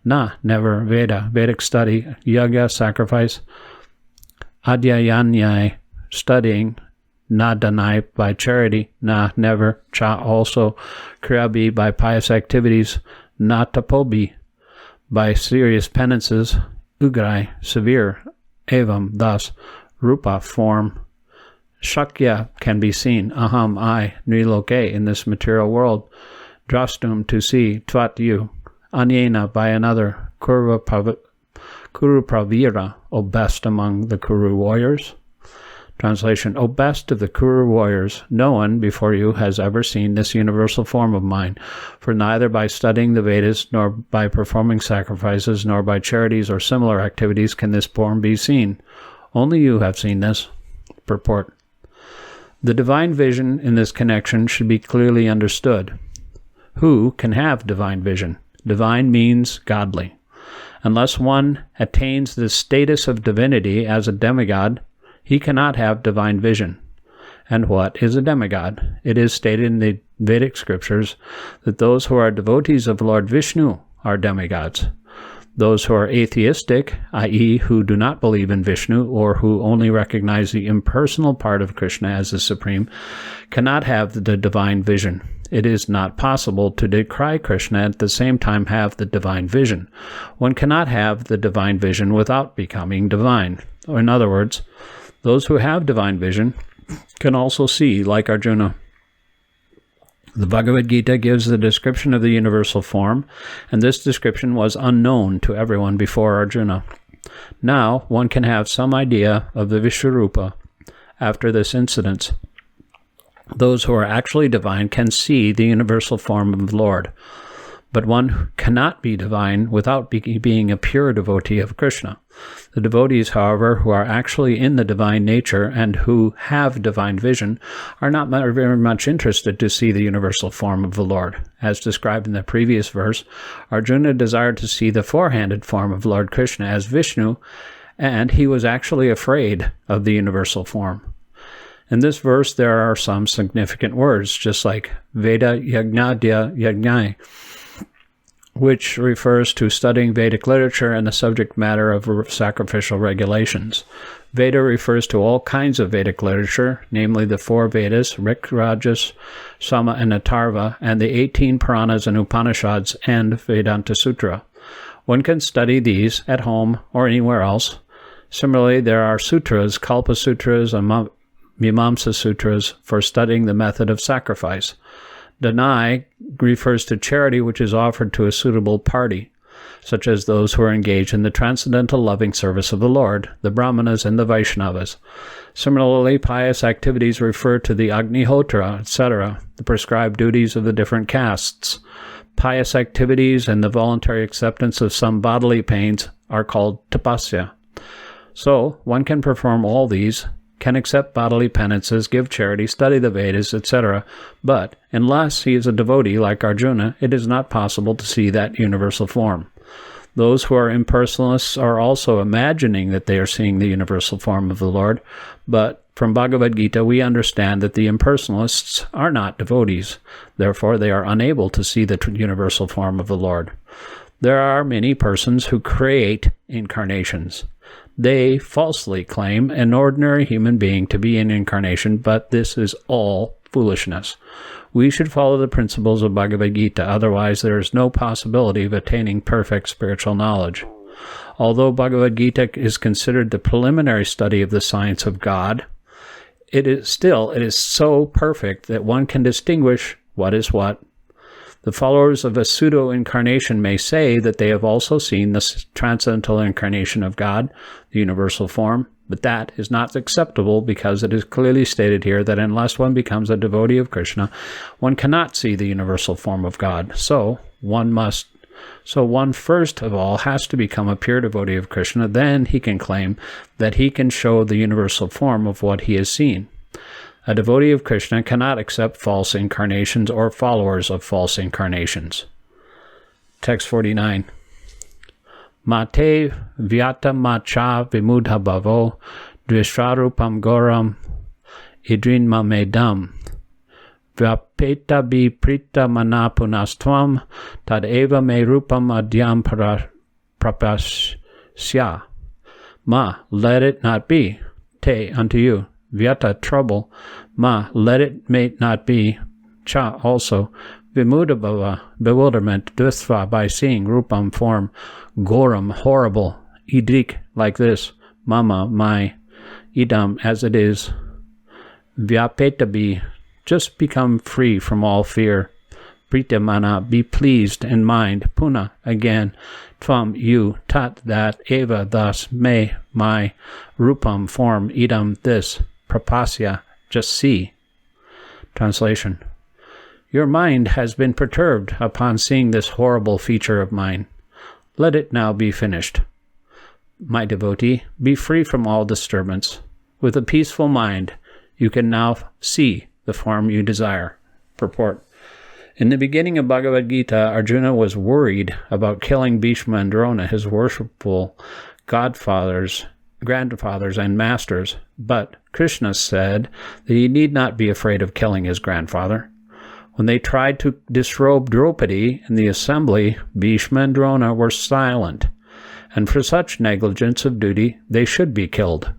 Na, never, Veda, Vedic study, Yagya, sacrifice, Adhyayanyai, studying, Na Danai, by charity, Na, never, Cha, also, Kriyabi, by pious activities, Na Tapobi, by serious penances, Ugrai, severe, Evam, thus, Rupa, form, Shakya, can be seen, Aham, I, Niloke, in this material world, Drastum, to see, Tvat, you, Anyena, by another, Kuru Pravira, O best among the Kuru warriors. Translation: O best of the Kuru warriors, no one before you has ever seen this universal form of mine, for neither by studying the Vedas, nor by performing sacrifices, nor by charities or similar activities can this form be seen. Only you have seen this. Purport: The divine vision in this connection should be clearly understood. Who can have divine vision? Divine means godly. Unless one attains the status of divinity as a demigod, he cannot have divine vision. And what is a demigod? It is stated in the Vedic scriptures that those who are devotees of Lord Vishnu are demigods. Those who are atheistic, i.e., who do not believe in Vishnu or who only recognize the impersonal part of Krishna as the supreme, cannot have the divine vision. It is not possible to decry Krishna and at the same time have the divine vision. One cannot have the divine vision without becoming divine. Or in other words, those who have divine vision can also see, like Arjuna. The Bhagavad Gita gives the description of the universal form, and this description was unknown to everyone before Arjuna. Now, one can have some idea of the Vishwarupa after this incident. Those who are actually divine can see the universal form of the Lord, but one cannot be divine without being a pure devotee of Krishna. The devotees, however, who are actually in the divine nature and who have divine vision are not very much interested to see the universal form of the Lord. As described in the previous verse, Arjuna desired to see the four-handed form of Lord Krishna as Vishnu, and he was actually afraid of the universal form. In this verse, there are some significant words, just like Veda Yagnadya Yagnai, which refers to studying Vedic literature and the subject matter of sacrificial regulations. Veda refers to all kinds of Vedic literature, namely the four Vedas, Rik, Rajas, Sama, and Atharva, and the 18 Puranas and Upanishads and Vedanta Sutra. One can study these at home or anywhere else. Similarly, there are sutras, Kalpa Sutras, and Mimamsa Sutras for studying the method of sacrifice. Danai refers to charity which is offered to a suitable party, such as those who are engaged in the transcendental loving service of the Lord, the Brahmanas and the Vaishnavas. Similarly, pious activities refer to the Agnihotra, etc., the prescribed duties of the different castes. Pious activities and the voluntary acceptance of some bodily pains are called tapasya. So, one can perform all these, can accept bodily penances, give charity, study the Vedas, etc., but unless he is a devotee like Arjuna, it is not possible to see that universal form. Those who are impersonalists are also imagining that they are seeing the universal form of the Lord, but from Bhagavad Gita we understand that the impersonalists are not devotees. Therefore, they are unable to see the universal form of the Lord. There are many persons who create incarnations. They falsely claim an ordinary human being to be an incarnation, but this is all foolishness. We should follow the principles of Bhagavad Gita, otherwise there is no possibility of attaining perfect spiritual knowledge. Although Bhagavad Gita is considered the preliminary study of the science of God, it is so perfect that one can distinguish what is what. The followers of a pseudo-incarnation may say that they have also seen the transcendental incarnation of God, the universal form, but that is not acceptable because it is clearly stated here that unless one becomes a devotee of Krishna, one cannot see the universal form of God. So one first of all has to become a pure devotee of Krishna, then he can claim that he can show the universal form of what he has seen. A devotee of Krishna cannot accept false incarnations or followers of false incarnations. Text 49. Mate vyata macha vimudha bhavo dvishrarupam goram idrin mamedam vyapeta bi prita manapunastvam tad eva me rupam adyam prapasya. Ma, let it not be. Te, unto you. Vyata, trouble. Ma, let it may not be. Cha, also. Vimudabhava, bewilderment. Dvistva, by seeing. Rupam, form. Goram, horrible. Idrik, like this. Mama, my. Idam, as it is. Vyapetabi, just become free from all fear. Pritamana, be pleased in mind. Puna, again. Tvam, you. Tat, that. Eva, thus. Me, my. Rupam, form. Idam, this. Prapasya, just see. Translation. Your mind has been perturbed upon seeing this horrible feature of mine. Let it now be finished. My devotee, be free from all disturbance. With a peaceful mind, You can now see the form you desire. Purport. In the beginning of Bhagavad Gita, Arjuna was worried about killing Bhishma and Drona, his worshipful grandfathers and masters, but Krishna said that he need not be afraid of killing his grandfather. When they tried to disrobe Draupadi in the assembly, Bhishma and Drona were silent, and for such negligence of duty, they should be killed.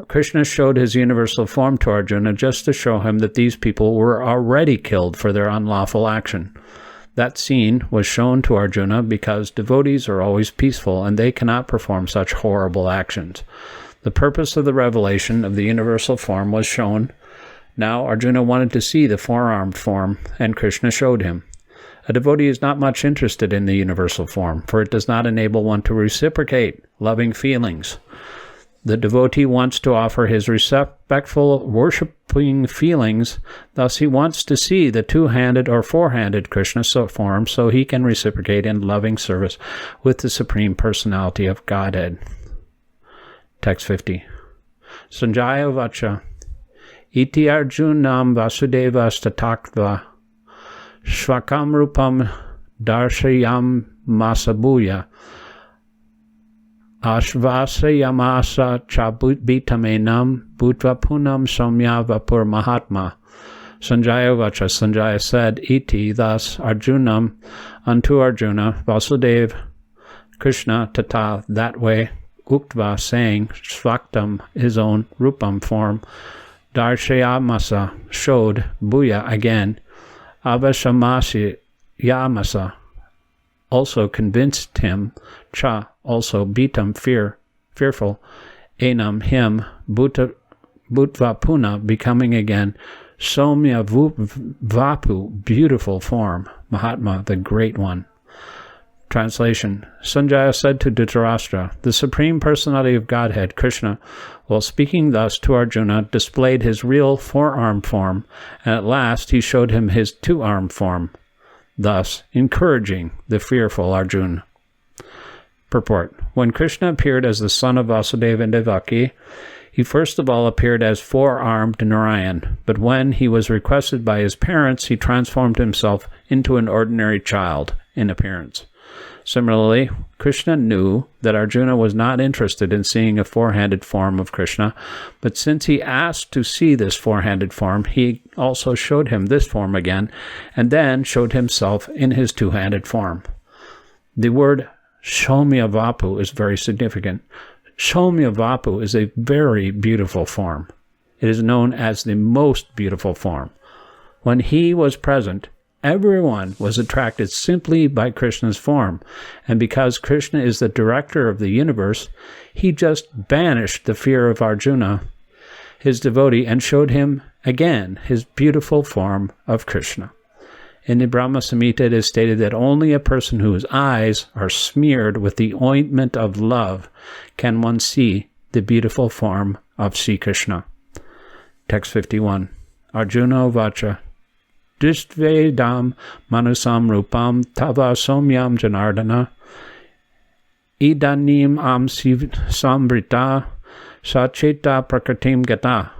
Krishna showed his universal form to Arjuna just to show him that these people were already killed for their unlawful action. That scene was shown to Arjuna because devotees are always peaceful and they cannot perform such horrible actions. The purpose of the revelation of the universal form was shown. Now Arjuna wanted to see the four-armed form, and Krishna showed him. A devotee is not much interested in the universal form, for it does not enable one to reciprocate loving feelings. The devotee wants to offer his respectful, worshipping feelings, thus he wants to see the two-handed or four-handed Krishna form so he can reciprocate in loving service with the Supreme Personality of Godhead. Text 50. Sanjaya Vacha Iti Arjunam Vasudeva Stataktva Shvakam Rupam Darshayam Masabuya Ashvasayamasa Chabitamenam Bhutva Punam Somya Vapur Mahatma. Sanjaya Vacha, Sanjaya said, Iti, thus, Arjunam, unto Arjuna, Vasudeva, Krishna, Tata, that way, Uktva, saying, Svaktam, his own, Rupam, form, Darshayamasa, showed, Bhuya, again, Avashamasi, Yamasa, also convinced him, Cha, also Bitam, fearful, Enam, him, Bhutvapuna, becoming again, Somya Vapu, beautiful form, Mahatma, the Great One. Translation. Sanjaya said to Dhritarashtra, the Supreme Personality of Godhead, Krishna, while speaking thus to Arjuna, displayed his real four-armed form, and at last he showed him his two-armed form, thus encouraging the fearful Arjuna. Purport. When Krishna appeared as the son of Vasudeva and Devaki, he first of all appeared as four-armed Narayan, but when he was requested by his parents, he transformed himself into an ordinary child in appearance. Similarly, Krishna knew that Arjuna was not interested in seeing a four-handed form of Krishna, but since he asked to see this four-handed form, he also showed him this form again, and then showed himself in his two-handed form. The word Somya Vapu is very significant. Somya Vapu is a very beautiful form. It is known as the most beautiful form. When he was present, everyone was attracted simply by Krishna's form, and because Krishna is the director of the universe, he just banished the fear of Arjuna, his devotee, and showed him again his beautiful form of Krishna. In the Brahma Samhita, it is stated that only a person whose eyes are smeared with the ointment of love can one see the beautiful form of Sri Krishna. Text 51. Arjuna Vacha Drisvedam Manusam Rupam Tava Somyam Janardana Idanim Sambrita Sacheta Prakritim Gata.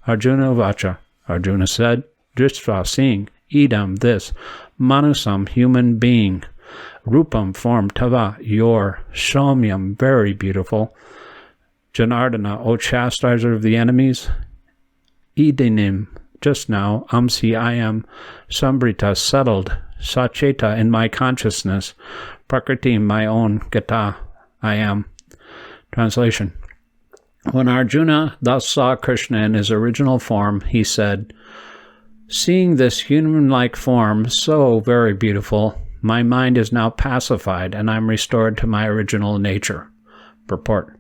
Arjuna Vacha. Arjuna said, Drisva, seeing, Idam, this, Manusam, human being, Rupam, form, Tava, your, Somyam, very beautiful, Janardana, O chastiser of the enemies, Idanim, just now, Amsi, I am, Sambrita, settled, Sacheta, in my consciousness, Prakriti, my own, Gata, I am. Translation. When Arjuna thus saw Krishna in his original form, he said, seeing this human-like form so very beautiful, my mind is now pacified and I am restored to my original nature. Purport.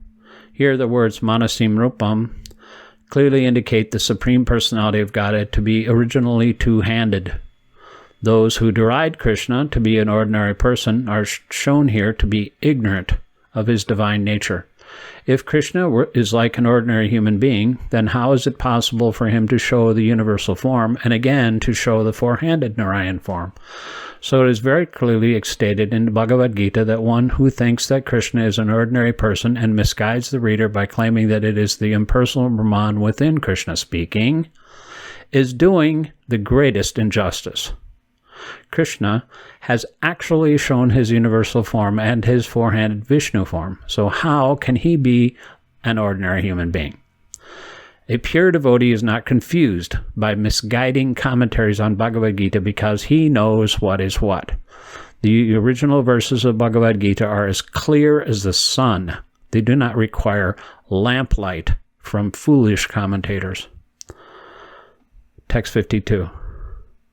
Here the words Manasim Rupam clearly indicate the Supreme Personality of Godhead to be originally two-handed. Those who deride Krishna to be an ordinary person are shown here to be ignorant of his divine nature. If Krishna is like an ordinary human being, then how is it possible for him to show the universal form and again to show the four-handed Narayan form? So it is very clearly stated in the Bhagavad Gita that one who thinks that Krishna is an ordinary person and misguides the reader by claiming that it is the impersonal Brahman within Krishna speaking is doing the greatest injustice. Krishna has actually shown his universal form and his four-handed Vishnu form, so how can he be an ordinary human being? A pure devotee is not confused by misguiding commentaries on Bhagavad Gita because he knows what is what. The original verses of Bhagavad Gita are as clear as the sun. They do not require lamplight from foolish commentators. Text 52.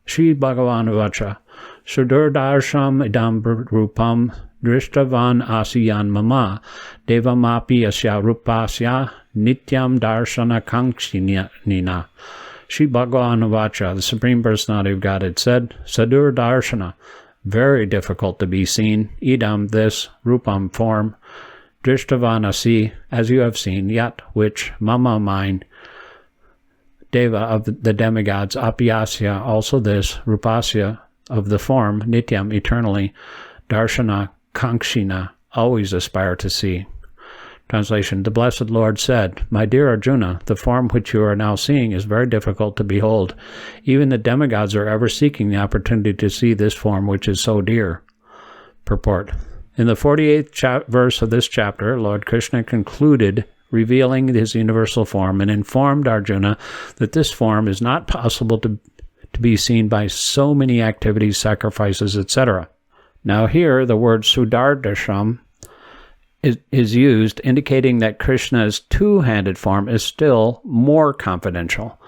Shri Bhagavan Vacha Sudurdarsham idam rupam drishtavan asiyan mama devamapi asya rupasya nityam darshana kankshina. Shri Bhagavan Vacha, the Supreme Personality of Godhead, said, Sadur Darshana, very difficult to be seen, idam, this, rupam, form, drishtavan asi, as you have seen, yet, which, mama, mine, Deva of the demigods, Apyasya, also this, Rupasya of the form, Nityam, eternally, Darshana, Kankshina, always aspire to see. Translation, the Blessed Lord said, My dear Arjuna, the form which you are now seeing is very difficult to behold. Even the demigods are ever seeking the opportunity to see this form which is so dear. Purport. In the 48th verse of this chapter, Lord Krishna concluded revealing his universal form and informed Arjuna that this form is not possible to be seen by so many activities, sacrifices, etc. Now here, the word Sudardasham is used, indicating that Krishna's two-handed form is still more confidential.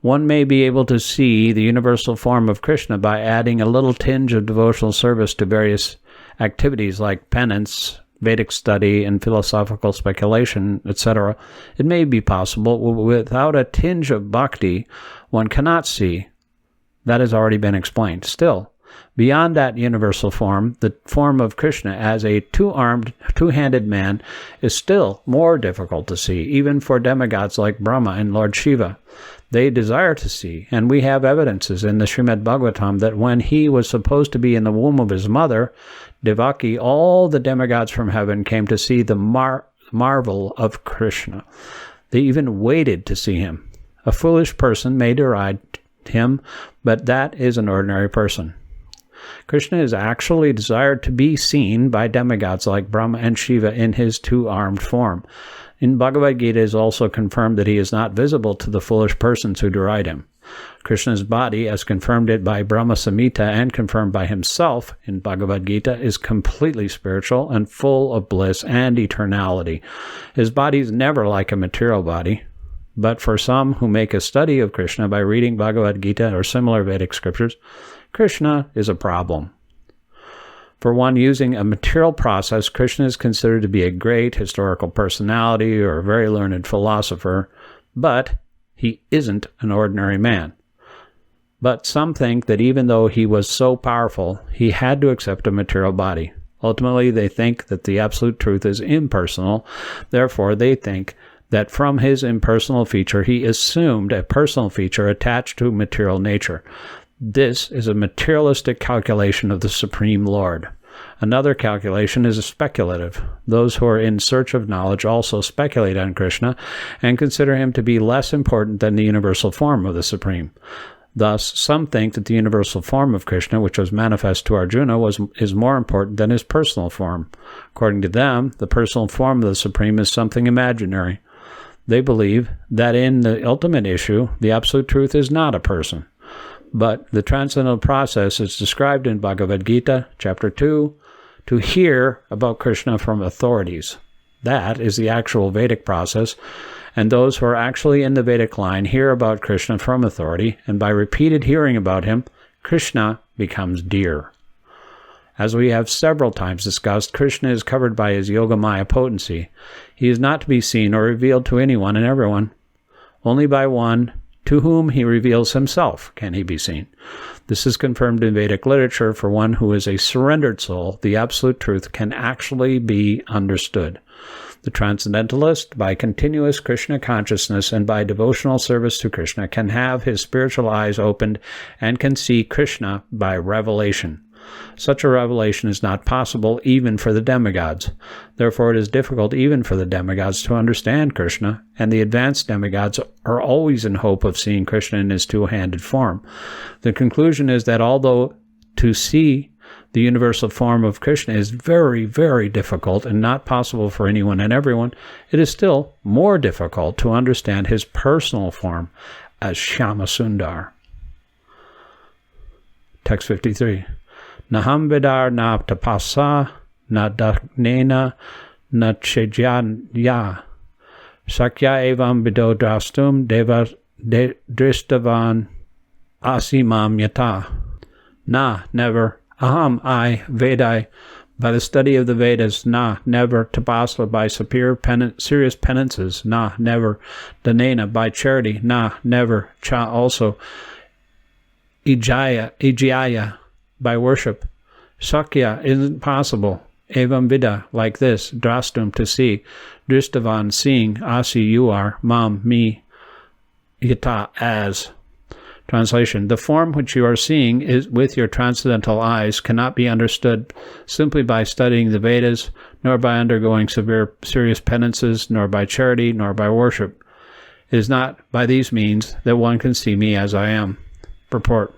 One may be able to see the universal form of Krishna by adding a little tinge of devotional service to various activities like penance, Vedic study, and philosophical speculation, etc. It may be possible. Without a tinge of bhakti, one cannot see. That has already been explained. Still, beyond that universal form, the form of Krishna as a two-armed, two-handed man is still more difficult to see, even for demigods like Brahma and Lord Shiva. They desire to see, and we have evidences in the Srimad Bhagavatam that when he was supposed to be in the womb of his mother, Devaki, all the demigods from heaven came to see the marvel of Krishna. They even waited to see him. A foolish person may deride him, but that is an ordinary person. Krishna is actually desired to be seen by demigods like Brahma and Shiva in his two-armed form. In Bhagavad Gita, it is also confirmed that he is not visible to the foolish persons who deride him. Krishna's body, as confirmed it by Brahma Samhita and confirmed by himself in Bhagavad Gita, is completely spiritual and full of bliss and eternality. His body is never like a material body. But for some who make a study of Krishna by reading Bhagavad Gita or similar Vedic scriptures, Krishna is a problem. For one using a material process, Krishna is considered to be a great historical personality or a very learned philosopher, but he isn't an ordinary man. But some think that even though he was so powerful, he had to accept a material body. Ultimately, they think that the absolute truth is impersonal. Therefore, they think that from his impersonal feature, he assumed a personal feature attached to material nature. This is a materialistic calculation of the Supreme Lord. Another calculation is speculative. Those who are in search of knowledge also speculate on Krishna and consider him to be less important than the universal form of the Supreme. Thus, some think that the universal form of Krishna, which was manifest to Arjuna, is more important than his personal form. According to them, the personal form of the Supreme is something imaginary. They believe that in the ultimate issue, the absolute truth is not a person. But the transcendental process is described in Bhagavad Gita, chapter 2, to hear about Krishna from authorities. That is the actual Vedic process, and those who are actually in the Vedic line hear about Krishna from authority, and by repeated hearing about him, Krishna becomes dear. As we have several times discussed, Krishna is covered by his Yogamaya potency. He is not to be seen or revealed to anyone and everyone. Only by one to whom he reveals himself can he be seen. This is confirmed in Vedic literature. For one who is a surrendered soul, the absolute truth can actually be understood. The transcendentalist, by continuous Krishna consciousness and by devotional service to Krishna, can have his spiritual eyes opened and can see Krishna by revelation. Such a revelation is not possible even for the demigods. Therefore, it is difficult even for the demigods to understand Krishna, and the advanced demigods are always in hope of seeing Krishna in his two-handed form. The conclusion is that although to see the universal form of Krishna is very, very difficult and not possible for anyone and everyone, it is still more difficult to understand his personal form as Shyama Sundar. Text 53. Naham vidar na tapasa na daknena na chejanya sakya evam vido drastum deva dristavan asimam yata. Na, never. Aham, I, Vedai, by the study of the Vedas. Na, never. Tapasva, by serious penances. Na, never. Danena, by charity. Na, never. Cha, also. Ijaya, by worship. Sakya, isn't possible. Evam vida, like this. Drastum, to see. Dristavan, seeing. Asi, you are. Mam, me. Yata, as. Translation. The form which you are seeing is with your transcendental eyes cannot be understood simply by studying the Vedas, nor by undergoing serious penances, nor by charity, nor by worship. It is not by these means that one can see me as I am. Purport.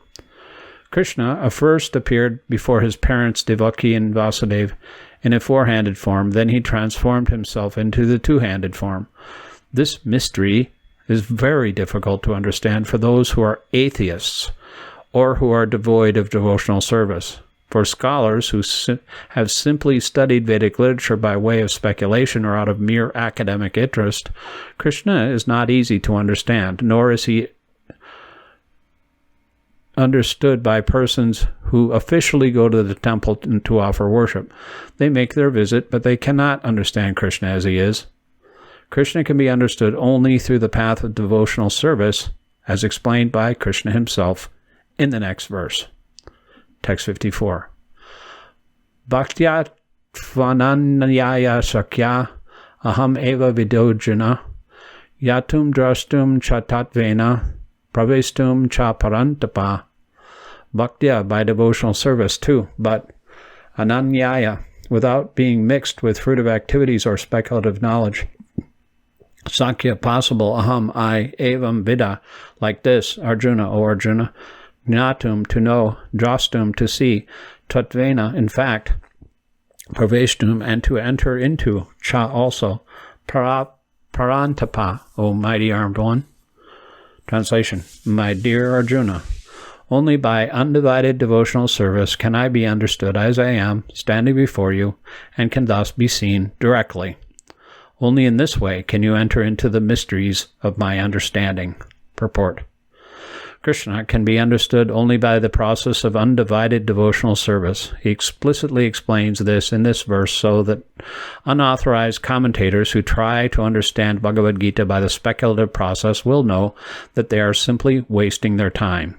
Krishna first appeared before his parents Devaki and Vasudeva in a four-handed form, then he transformed himself into the two-handed form. This mystery is very difficult to understand for those who are atheists or who are devoid of devotional service. For scholars who have simply studied Vedic literature by way of speculation or out of mere academic interest, Krishna is not easy to understand, nor is he understood by persons who officially go to the temple to offer worship. They make their visit, but they cannot understand Krishna as he is. Krishna can be understood only through the path of devotional service, as explained by Krishna himself in the next verse. Text 54. Bhaktya tvananyaya sakya aham eva vidojana yatum drastum cha tatvena pravestum cha parantapa. Bhaktya, by devotional service too, but ananyaya, without being mixed with fruitive activities or speculative knowledge. Sakya, possible. Aham, I. Evam, vida, like this. Arjuna, O Arjuna. Gnatum, to know. Drastum, to see. Tatvena, in fact. Praveshtum, and to enter into. Cha, also. Parantapa, O mighty armed one. Translation. My dear Arjuna, only by undivided devotional service can I be understood as I am, standing before you, and can thus be seen directly. Only in this way can you enter into the mysteries of my understanding. Purport. Krishna can be understood only by the process of undivided devotional service. He explicitly explains this in this verse so that unauthorized commentators who try to understand Bhagavad Gita by the speculative process will know that they are simply wasting their time.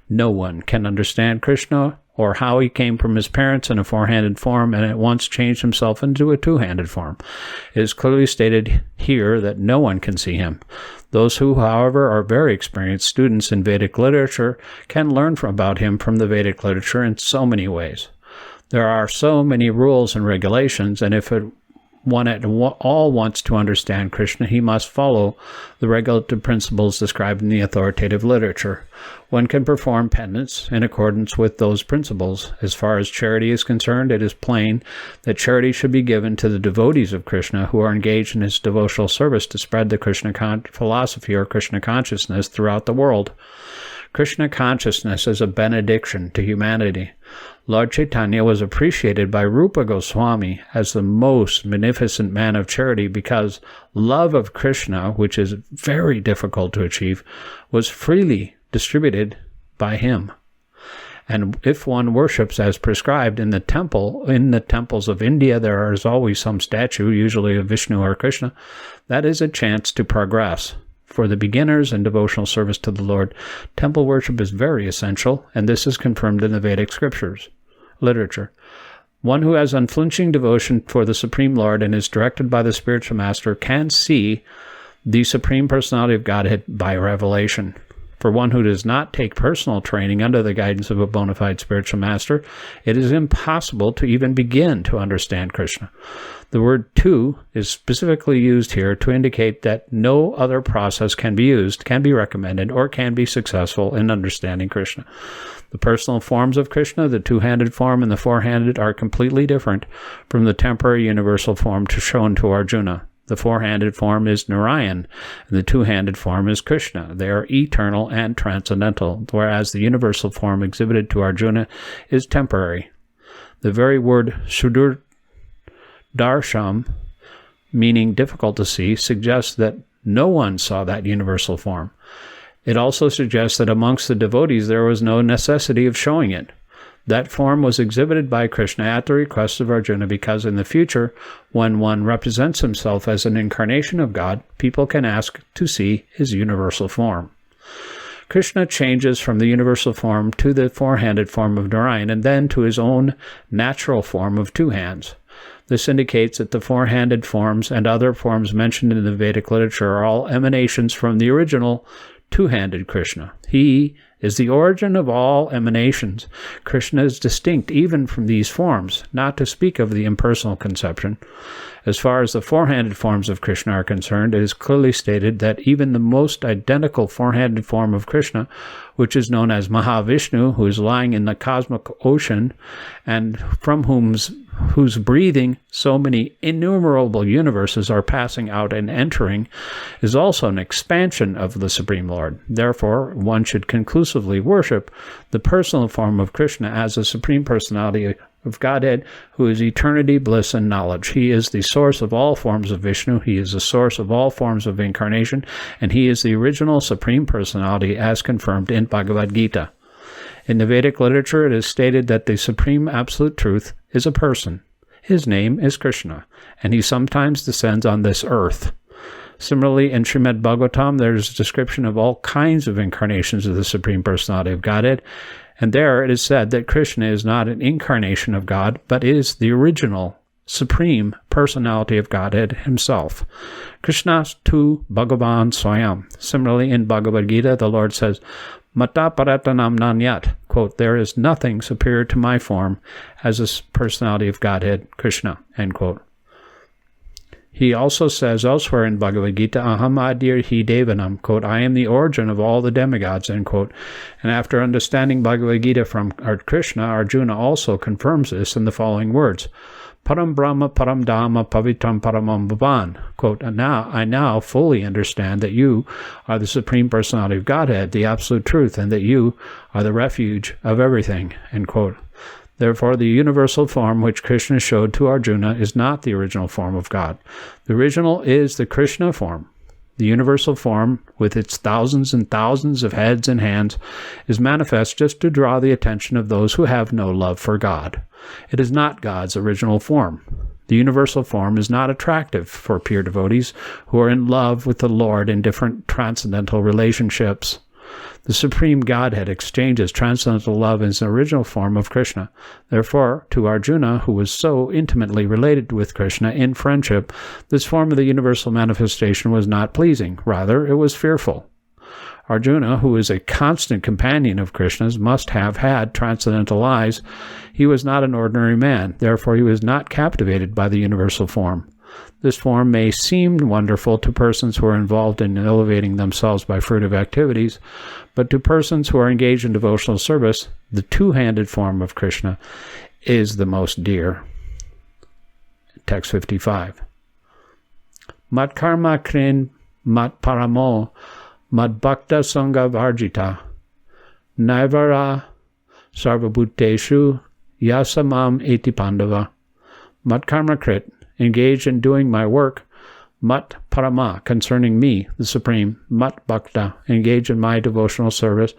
No one can understand Krishna or how he came from his parents in a four-handed form and at once changed himself into a two-handed form. It is clearly stated here that no one can see him. Those who, however, are very experienced students in Vedic literature can learn about him from the Vedic literature in so many ways. There are so many rules and regulations, and if one at all wants to understand Krishna, he must follow the regulative principles described in the authoritative literature. One can perform penance in accordance with those principles. As far as charity is concerned, it is plain that charity should be given to the devotees of Krishna who are engaged in his devotional service to spread the Krishna philosophy or Krishna consciousness throughout the world. Krishna consciousness is a benediction to humanity. Lord Chaitanya was appreciated by Rupa Goswami as the most magnificent man of charity because love of Krishna, which is very difficult to achieve, was freely distributed by him. And if one worships as prescribed in the temples of India, there is always some statue, usually of Vishnu or Krishna. That is a chance to progress. For the beginners in devotional service to the Lord, temple worship is very essential, and this is confirmed in the Vedic scriptures, literature. One who has unflinching devotion for the Supreme Lord and is directed by the spiritual master can see the Supreme Personality of Godhead by revelation. For one who does not take personal training under the guidance of a bona fide spiritual master, it is impossible to even begin to understand Krishna. The word "to" is specifically used here to indicate that no other process can be used, can be recommended, or can be successful in understanding Krishna. The personal forms of Krishna, the two-handed form and the four-handed, are completely different from the temporary universal form shown to Arjuna. The four-handed form is Narayan, and the two-handed form is Krishna. They are eternal and transcendental, whereas the universal form exhibited to Arjuna is temporary. The very word Sudurdarsham, meaning difficult to see, suggests that no one saw that universal form. It also suggests that amongst the devotees there was no necessity of showing it. That form was exhibited by Krishna at the request of Arjuna because in the future, when one represents himself as an incarnation of God, people can ask to see his universal form. Krishna changes from the universal form to the four-handed form of Narayan and then to his own natural form of two hands. This indicates that the four-handed forms and other forms mentioned in the Vedic literature are all emanations from the original two-handed Krishna. He is the origin of all emanations. Krishna is distinct even from these forms, not to speak of the impersonal conception. As far as the four-handed forms of Krishna are concerned, it is clearly stated that even the most identical four-handed form of Krishna, which is known as Mahavishnu, who is lying in the cosmic ocean, and from whose breathing so many innumerable universes are passing out and entering, is also an expansion of the Supreme Lord. Therefore, one should conclusively worship the personal form of Krishna as the Supreme Personality of Godhead, who is eternity, bliss, and knowledge. He is the source of all forms of Vishnu. He is the source of all forms of incarnation, and he is the original Supreme Personality as confirmed in Bhagavad Gita. In the Vedic literature, it is stated that the Supreme Absolute Truth is a person. His name is Krishna, and he sometimes descends on this earth. Similarly, in Srimad Bhagavatam, there is a description of all kinds of incarnations of the Supreme Personality of Godhead, and there it is said that Krishna is not an incarnation of God, but is the original Supreme Personality of Godhead himself. Krishnas tu Bhagavan Swayam. Similarly, in Bhagavad Gita, the Lord says, Mata Paratanam Nanyat, quote, there is nothing superior to my form as a personality of Godhead, Krishna, end quote. He also says elsewhere in Bhagavad Gita, Aham Adir Hi Devanam, quote, I am the origin of all the demigods, end quote. And after understanding Bhagavad Gita from Krishna, Arjuna also confirms this in the following words, Param Brahma Param Dhamma Pavitram Paramam Bhavan, quote, and I now fully understand that you are the Supreme Personality of Godhead, the Absolute Truth, and that you are the refuge of everything, end quote. Therefore, the universal form which Krishna showed to Arjuna is not the original form of God. The original is the Krishna form. The universal form, with its thousands and thousands of heads and hands, is manifest just to draw the attention of those who have no love for God. It is not God's original form. The universal form is not attractive for pure devotees who are in love with the Lord in different transcendental relationships. The Supreme Godhead exchanges transcendental love in its original form of Krishna. Therefore, to Arjuna, who was so intimately related with Krishna in friendship, this form of the universal manifestation was not pleasing. Rather, it was fearful. Arjuna, who is a constant companion of Krishna's, must have had transcendental eyes. He was not an ordinary man. Therefore, he was not captivated by the universal form. This form may seem wonderful to persons who are involved in elevating themselves by fruitive activities, but to persons who are engaged in devotional service, the two-handed form of Krishna is the most dear. Text 55. Mat karma krin mat paramo mat bhakta sangha varjita naivara sarvabhuteshu yasamam eti pandava. Mat karma krit, engaged in doing my work, mat parama, concerning me, the Supreme, mat bhakta, engaged in my devotional service,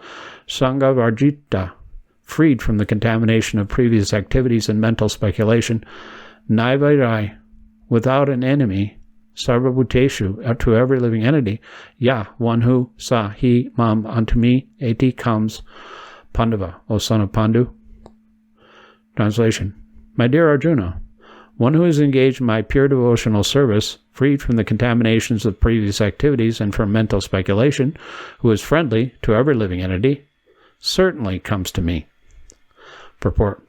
sangha varjita, freed from the contamination of previous activities and mental speculation, naivarai, without an enemy, sarvabhuteshu, to every living entity, ya, one who, sa, he, mam, unto me, eti, comes, Pandava, O son of Pandu. Translation. My dear Arjuna, one who is engaged in my pure devotional service, freed from the contaminations of previous activities and from mental speculation, who is friendly to every living entity, certainly comes to me. Purport.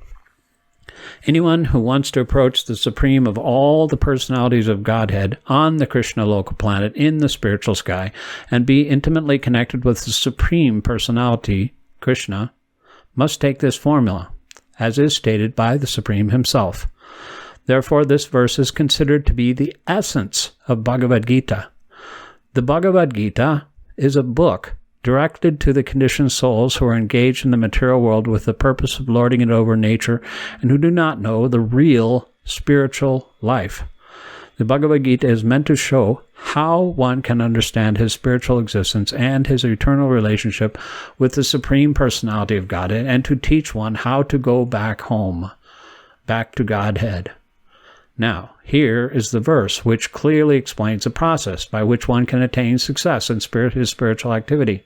Anyone who wants to approach the supreme of all the personalities of Godhead on the Krishna local planet in the spiritual sky and be intimately connected with the supreme personality, Krishna, must take this formula, as is stated by the Supreme himself. Therefore, this verse is considered to be the essence of Bhagavad Gita. The Bhagavad Gita is a book directed to the conditioned souls who are engaged in the material world with the purpose of lording it over nature and who do not know the real spiritual life. The Bhagavad Gita is meant to show how one can understand his spiritual existence and his eternal relationship with the Supreme Personality of Godhead, and to teach one how to go back home, back to Godhead. Now, here is the verse which clearly explains the process by which one can attain success in his spiritual activity.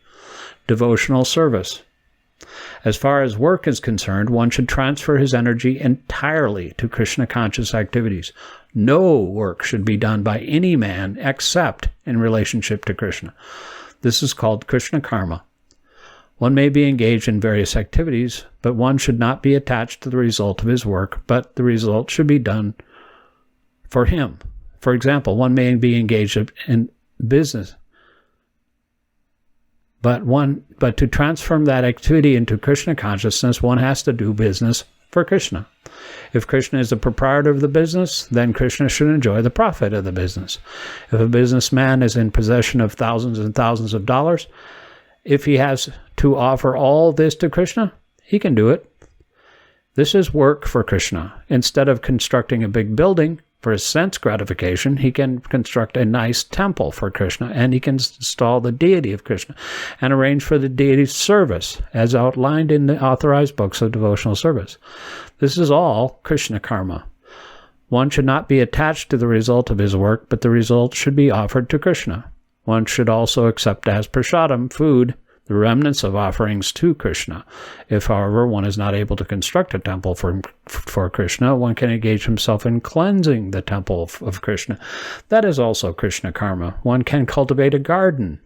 Devotional service. As far as work is concerned, one should transfer his energy entirely to Krishna-conscious activities. No work should be done by any man except in relationship to Krishna. This is called Krishna karma. One may be engaged in various activities, but one should not be attached to the result of his work, but the result should be done for him. For example, one may be engaged in business, but to transform that activity into Krishna consciousness, one has to do business for Krishna. If Krishna is the proprietor of the business, then Krishna should enjoy the profit of the business. If a businessman is in possession of thousands and thousands of dollars, if he has to offer all this to Krishna, he can do it. This is work for Krishna. Instead of constructing a big building for his sense gratification, he can construct a nice temple for Krishna, and he can install the deity of Krishna and arrange for the deity's service, as outlined in the authorized books of devotional service. This is all Krishna karma. One should not be attached to the result of his work, but the result should be offered to Krishna. One should also accept as prasadam, food, the remnants of offerings to Krishna. If, however, one is not able to construct a temple for Krishna, one can engage himself in cleansing the temple of Krishna. That is also Krishna karma. One can cultivate a garden.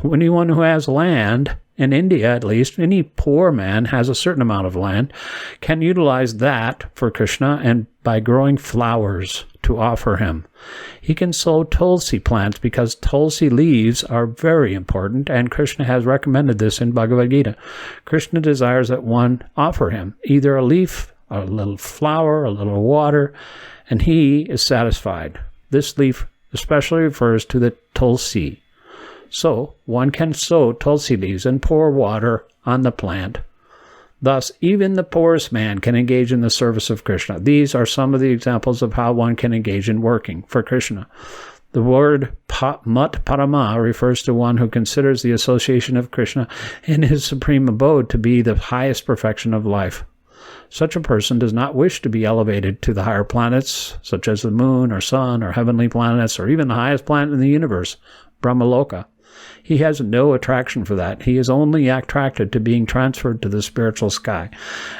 Anyone who has land, in India at least, any poor man has a certain amount of land, can utilize that for Krishna and by growing flowers to offer him. He can sow tulsi plants because tulsi leaves are very important, and Krishna has recommended this in Bhagavad Gita. Krishna desires that one offer him either a leaf, a little flower, a little water, and he is satisfied. This leaf especially refers to the tulsi. So, one can sow tulsi leaves and pour water on the plant. Thus, even the poorest man can engage in the service of Krishna. These are some of the examples of how one can engage in working for Krishna. The word mat parama refers to one who considers the association of Krishna in his supreme abode to be the highest perfection of life. Such a person does not wish to be elevated to the higher planets, such as the moon or sun or heavenly planets, or even the highest planet in the universe, Brahmaloka. He has no attraction for that. He is only attracted to being transferred to the spiritual sky.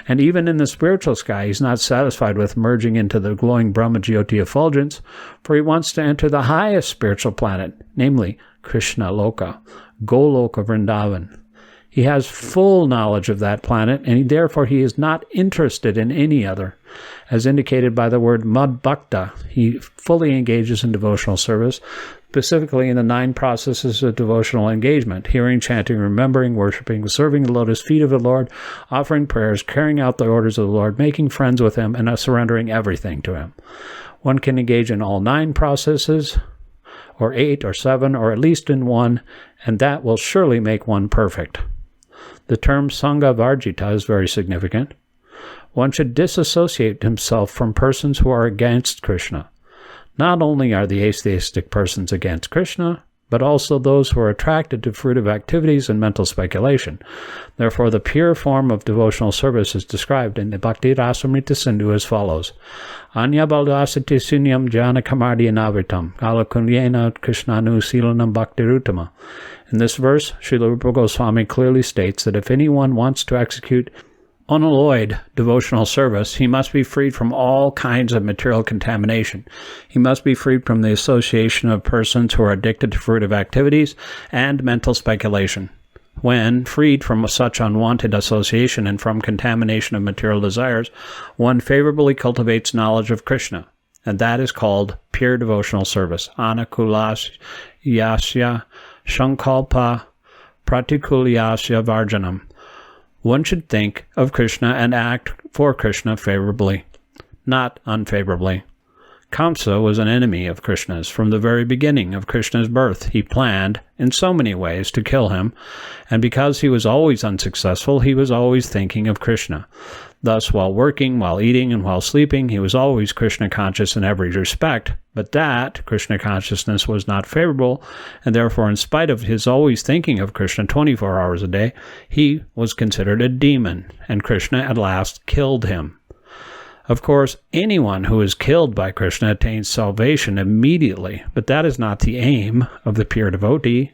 And even in the spiritual sky, he's not satisfied with merging into the glowing Brahma-jyoti effulgence, for he wants to enter the highest spiritual planet, namely Krishna Loka, Goloka Vrindavan. He has full knowledge of that planet, and therefore he is not interested in any other. As indicated by the word mad bhakta, he fully engages in devotional service, specifically in the 9 processes of devotional engagement: hearing, chanting, remembering, worshiping, serving the lotus feet of the Lord, offering prayers, carrying out the orders of the Lord, making friends with him, and surrendering everything to him. One can engage in all 9 processes, or 8 or 7, or at least in one, and that will surely make one perfect. The term Sangha Varjita is very significant. One should disassociate himself from persons who are against Krishna. Not only are the atheistic persons against Krishna, but also those who are attracted to fruitive activities and mental speculation. Therefore, the pure form of devotional service is described in the Bhakti Rasamrita Sindhu as follows: Anya baldasati sunyam jnana kamardiya navirtam kalakunyena krishnanu silanam bhaktirutama. In this verse, Srila Rupa Goswami clearly states that if anyone wants to execute unalloyed devotional service, he must be freed from all kinds of material contamination. He must be freed from the association of persons who are addicted to fruitive activities and mental speculation. When freed from such unwanted association and from contamination of material desires, one favorably cultivates knowledge of Krishna, and that is called pure devotional service. Anukulasya Shankalpa Pratikulyasya Varjanam. One should think of Krishna and act for Krishna favorably, not unfavorably. Kamsa was an enemy of Krishna's. From the very beginning of Krishna's birth, he planned, in so many ways, to kill him, and because he was always unsuccessful, he was always thinking of Krishna. Thus, while working, while eating, and while sleeping, he was always Krishna-conscious in every respect, but that Krishna consciousness was not favorable, and therefore, in spite of his always thinking of Krishna 24 hours a day, he was considered a demon, and Krishna at last killed him. Of course, anyone who is killed by Krishna attains salvation immediately, but that is not the aim of the pure devotee.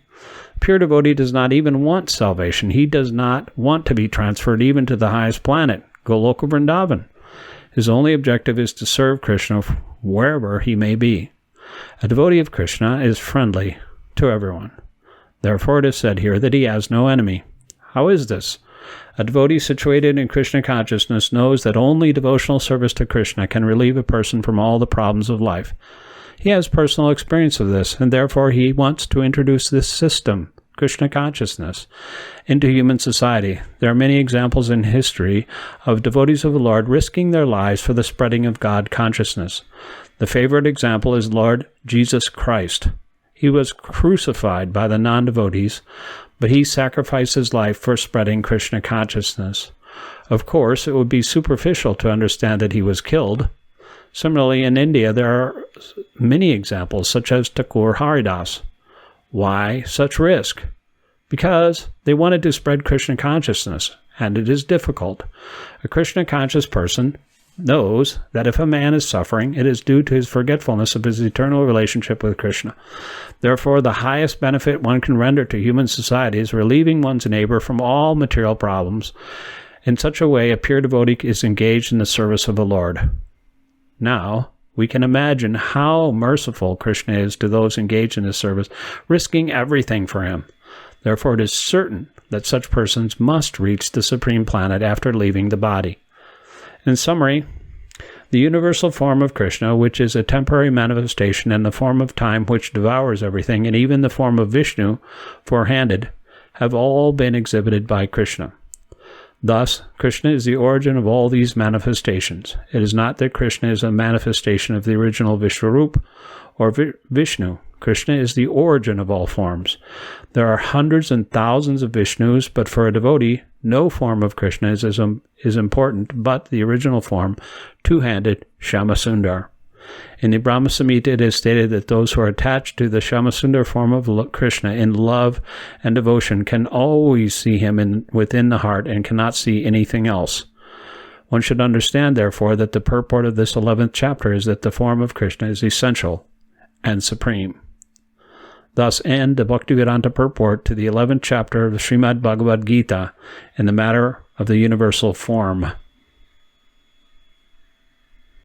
Pure devotee does not even want salvation. He does not want to be transferred even to the highest planet, Goloka Vrindavan. His only objective is to serve Krishna wherever he may be. A devotee of Krishna is friendly to everyone. Therefore it is said here that he has no enemy. How is this? A devotee situated in Krishna consciousness knows that only devotional service to Krishna can relieve a person from all the problems of life. He has personal experience of this, and therefore he wants to introduce this system, Krishna consciousness, into human society. There are many examples in history of devotees of the Lord risking their lives for the spreading of God consciousness. The favorite example is Lord Jesus Christ. He was crucified by the non-devotees, but he sacrificed his life for spreading Krishna consciousness. Of course, it would be superficial to understand that he was killed. Similarly, in India, there are many examples, such as Thakur Haridas. Why such risk? Because they wanted to spread Krishna consciousness, and it is difficult. A Krishna-conscious person knows that if a man is suffering, it is due to his forgetfulness of his eternal relationship with Krishna. Therefore, the highest benefit one can render to human society is relieving one's neighbor from all material problems. In such a way, a pure devotee is engaged in the service of the Lord. Now, we can imagine how merciful Krishna is to those engaged in this service, risking everything for him. Therefore, it is certain that such persons must reach the supreme planet after leaving the body. In summary, the universal form of Krishna, which is a temporary manifestation, and the form of time which devours everything, and even the form of Vishnu, four-handed, have all been exhibited by Krishna. Thus, Krishna is the origin of all these manifestations. It is not that Krishna is a manifestation of the original Vishwarup or Vishnu. Krishna is the origin of all forms. There are hundreds and thousands of Vishnus, but for a devotee, no form of Krishna is important but the original form, two-handed Shyamasundar. In the Brahma Samhita, it is stated that those who are attached to the Shyamasundar form of Krishna in love and devotion can always see him within the heart and cannot see anything else. One should understand, therefore, that the purport of this 11th chapter is that the form of Krishna is essential and supreme. Thus end the Bhaktivedanta purport to the 11th chapter of the Srimad Bhagavat Gita in the matter of the universal form.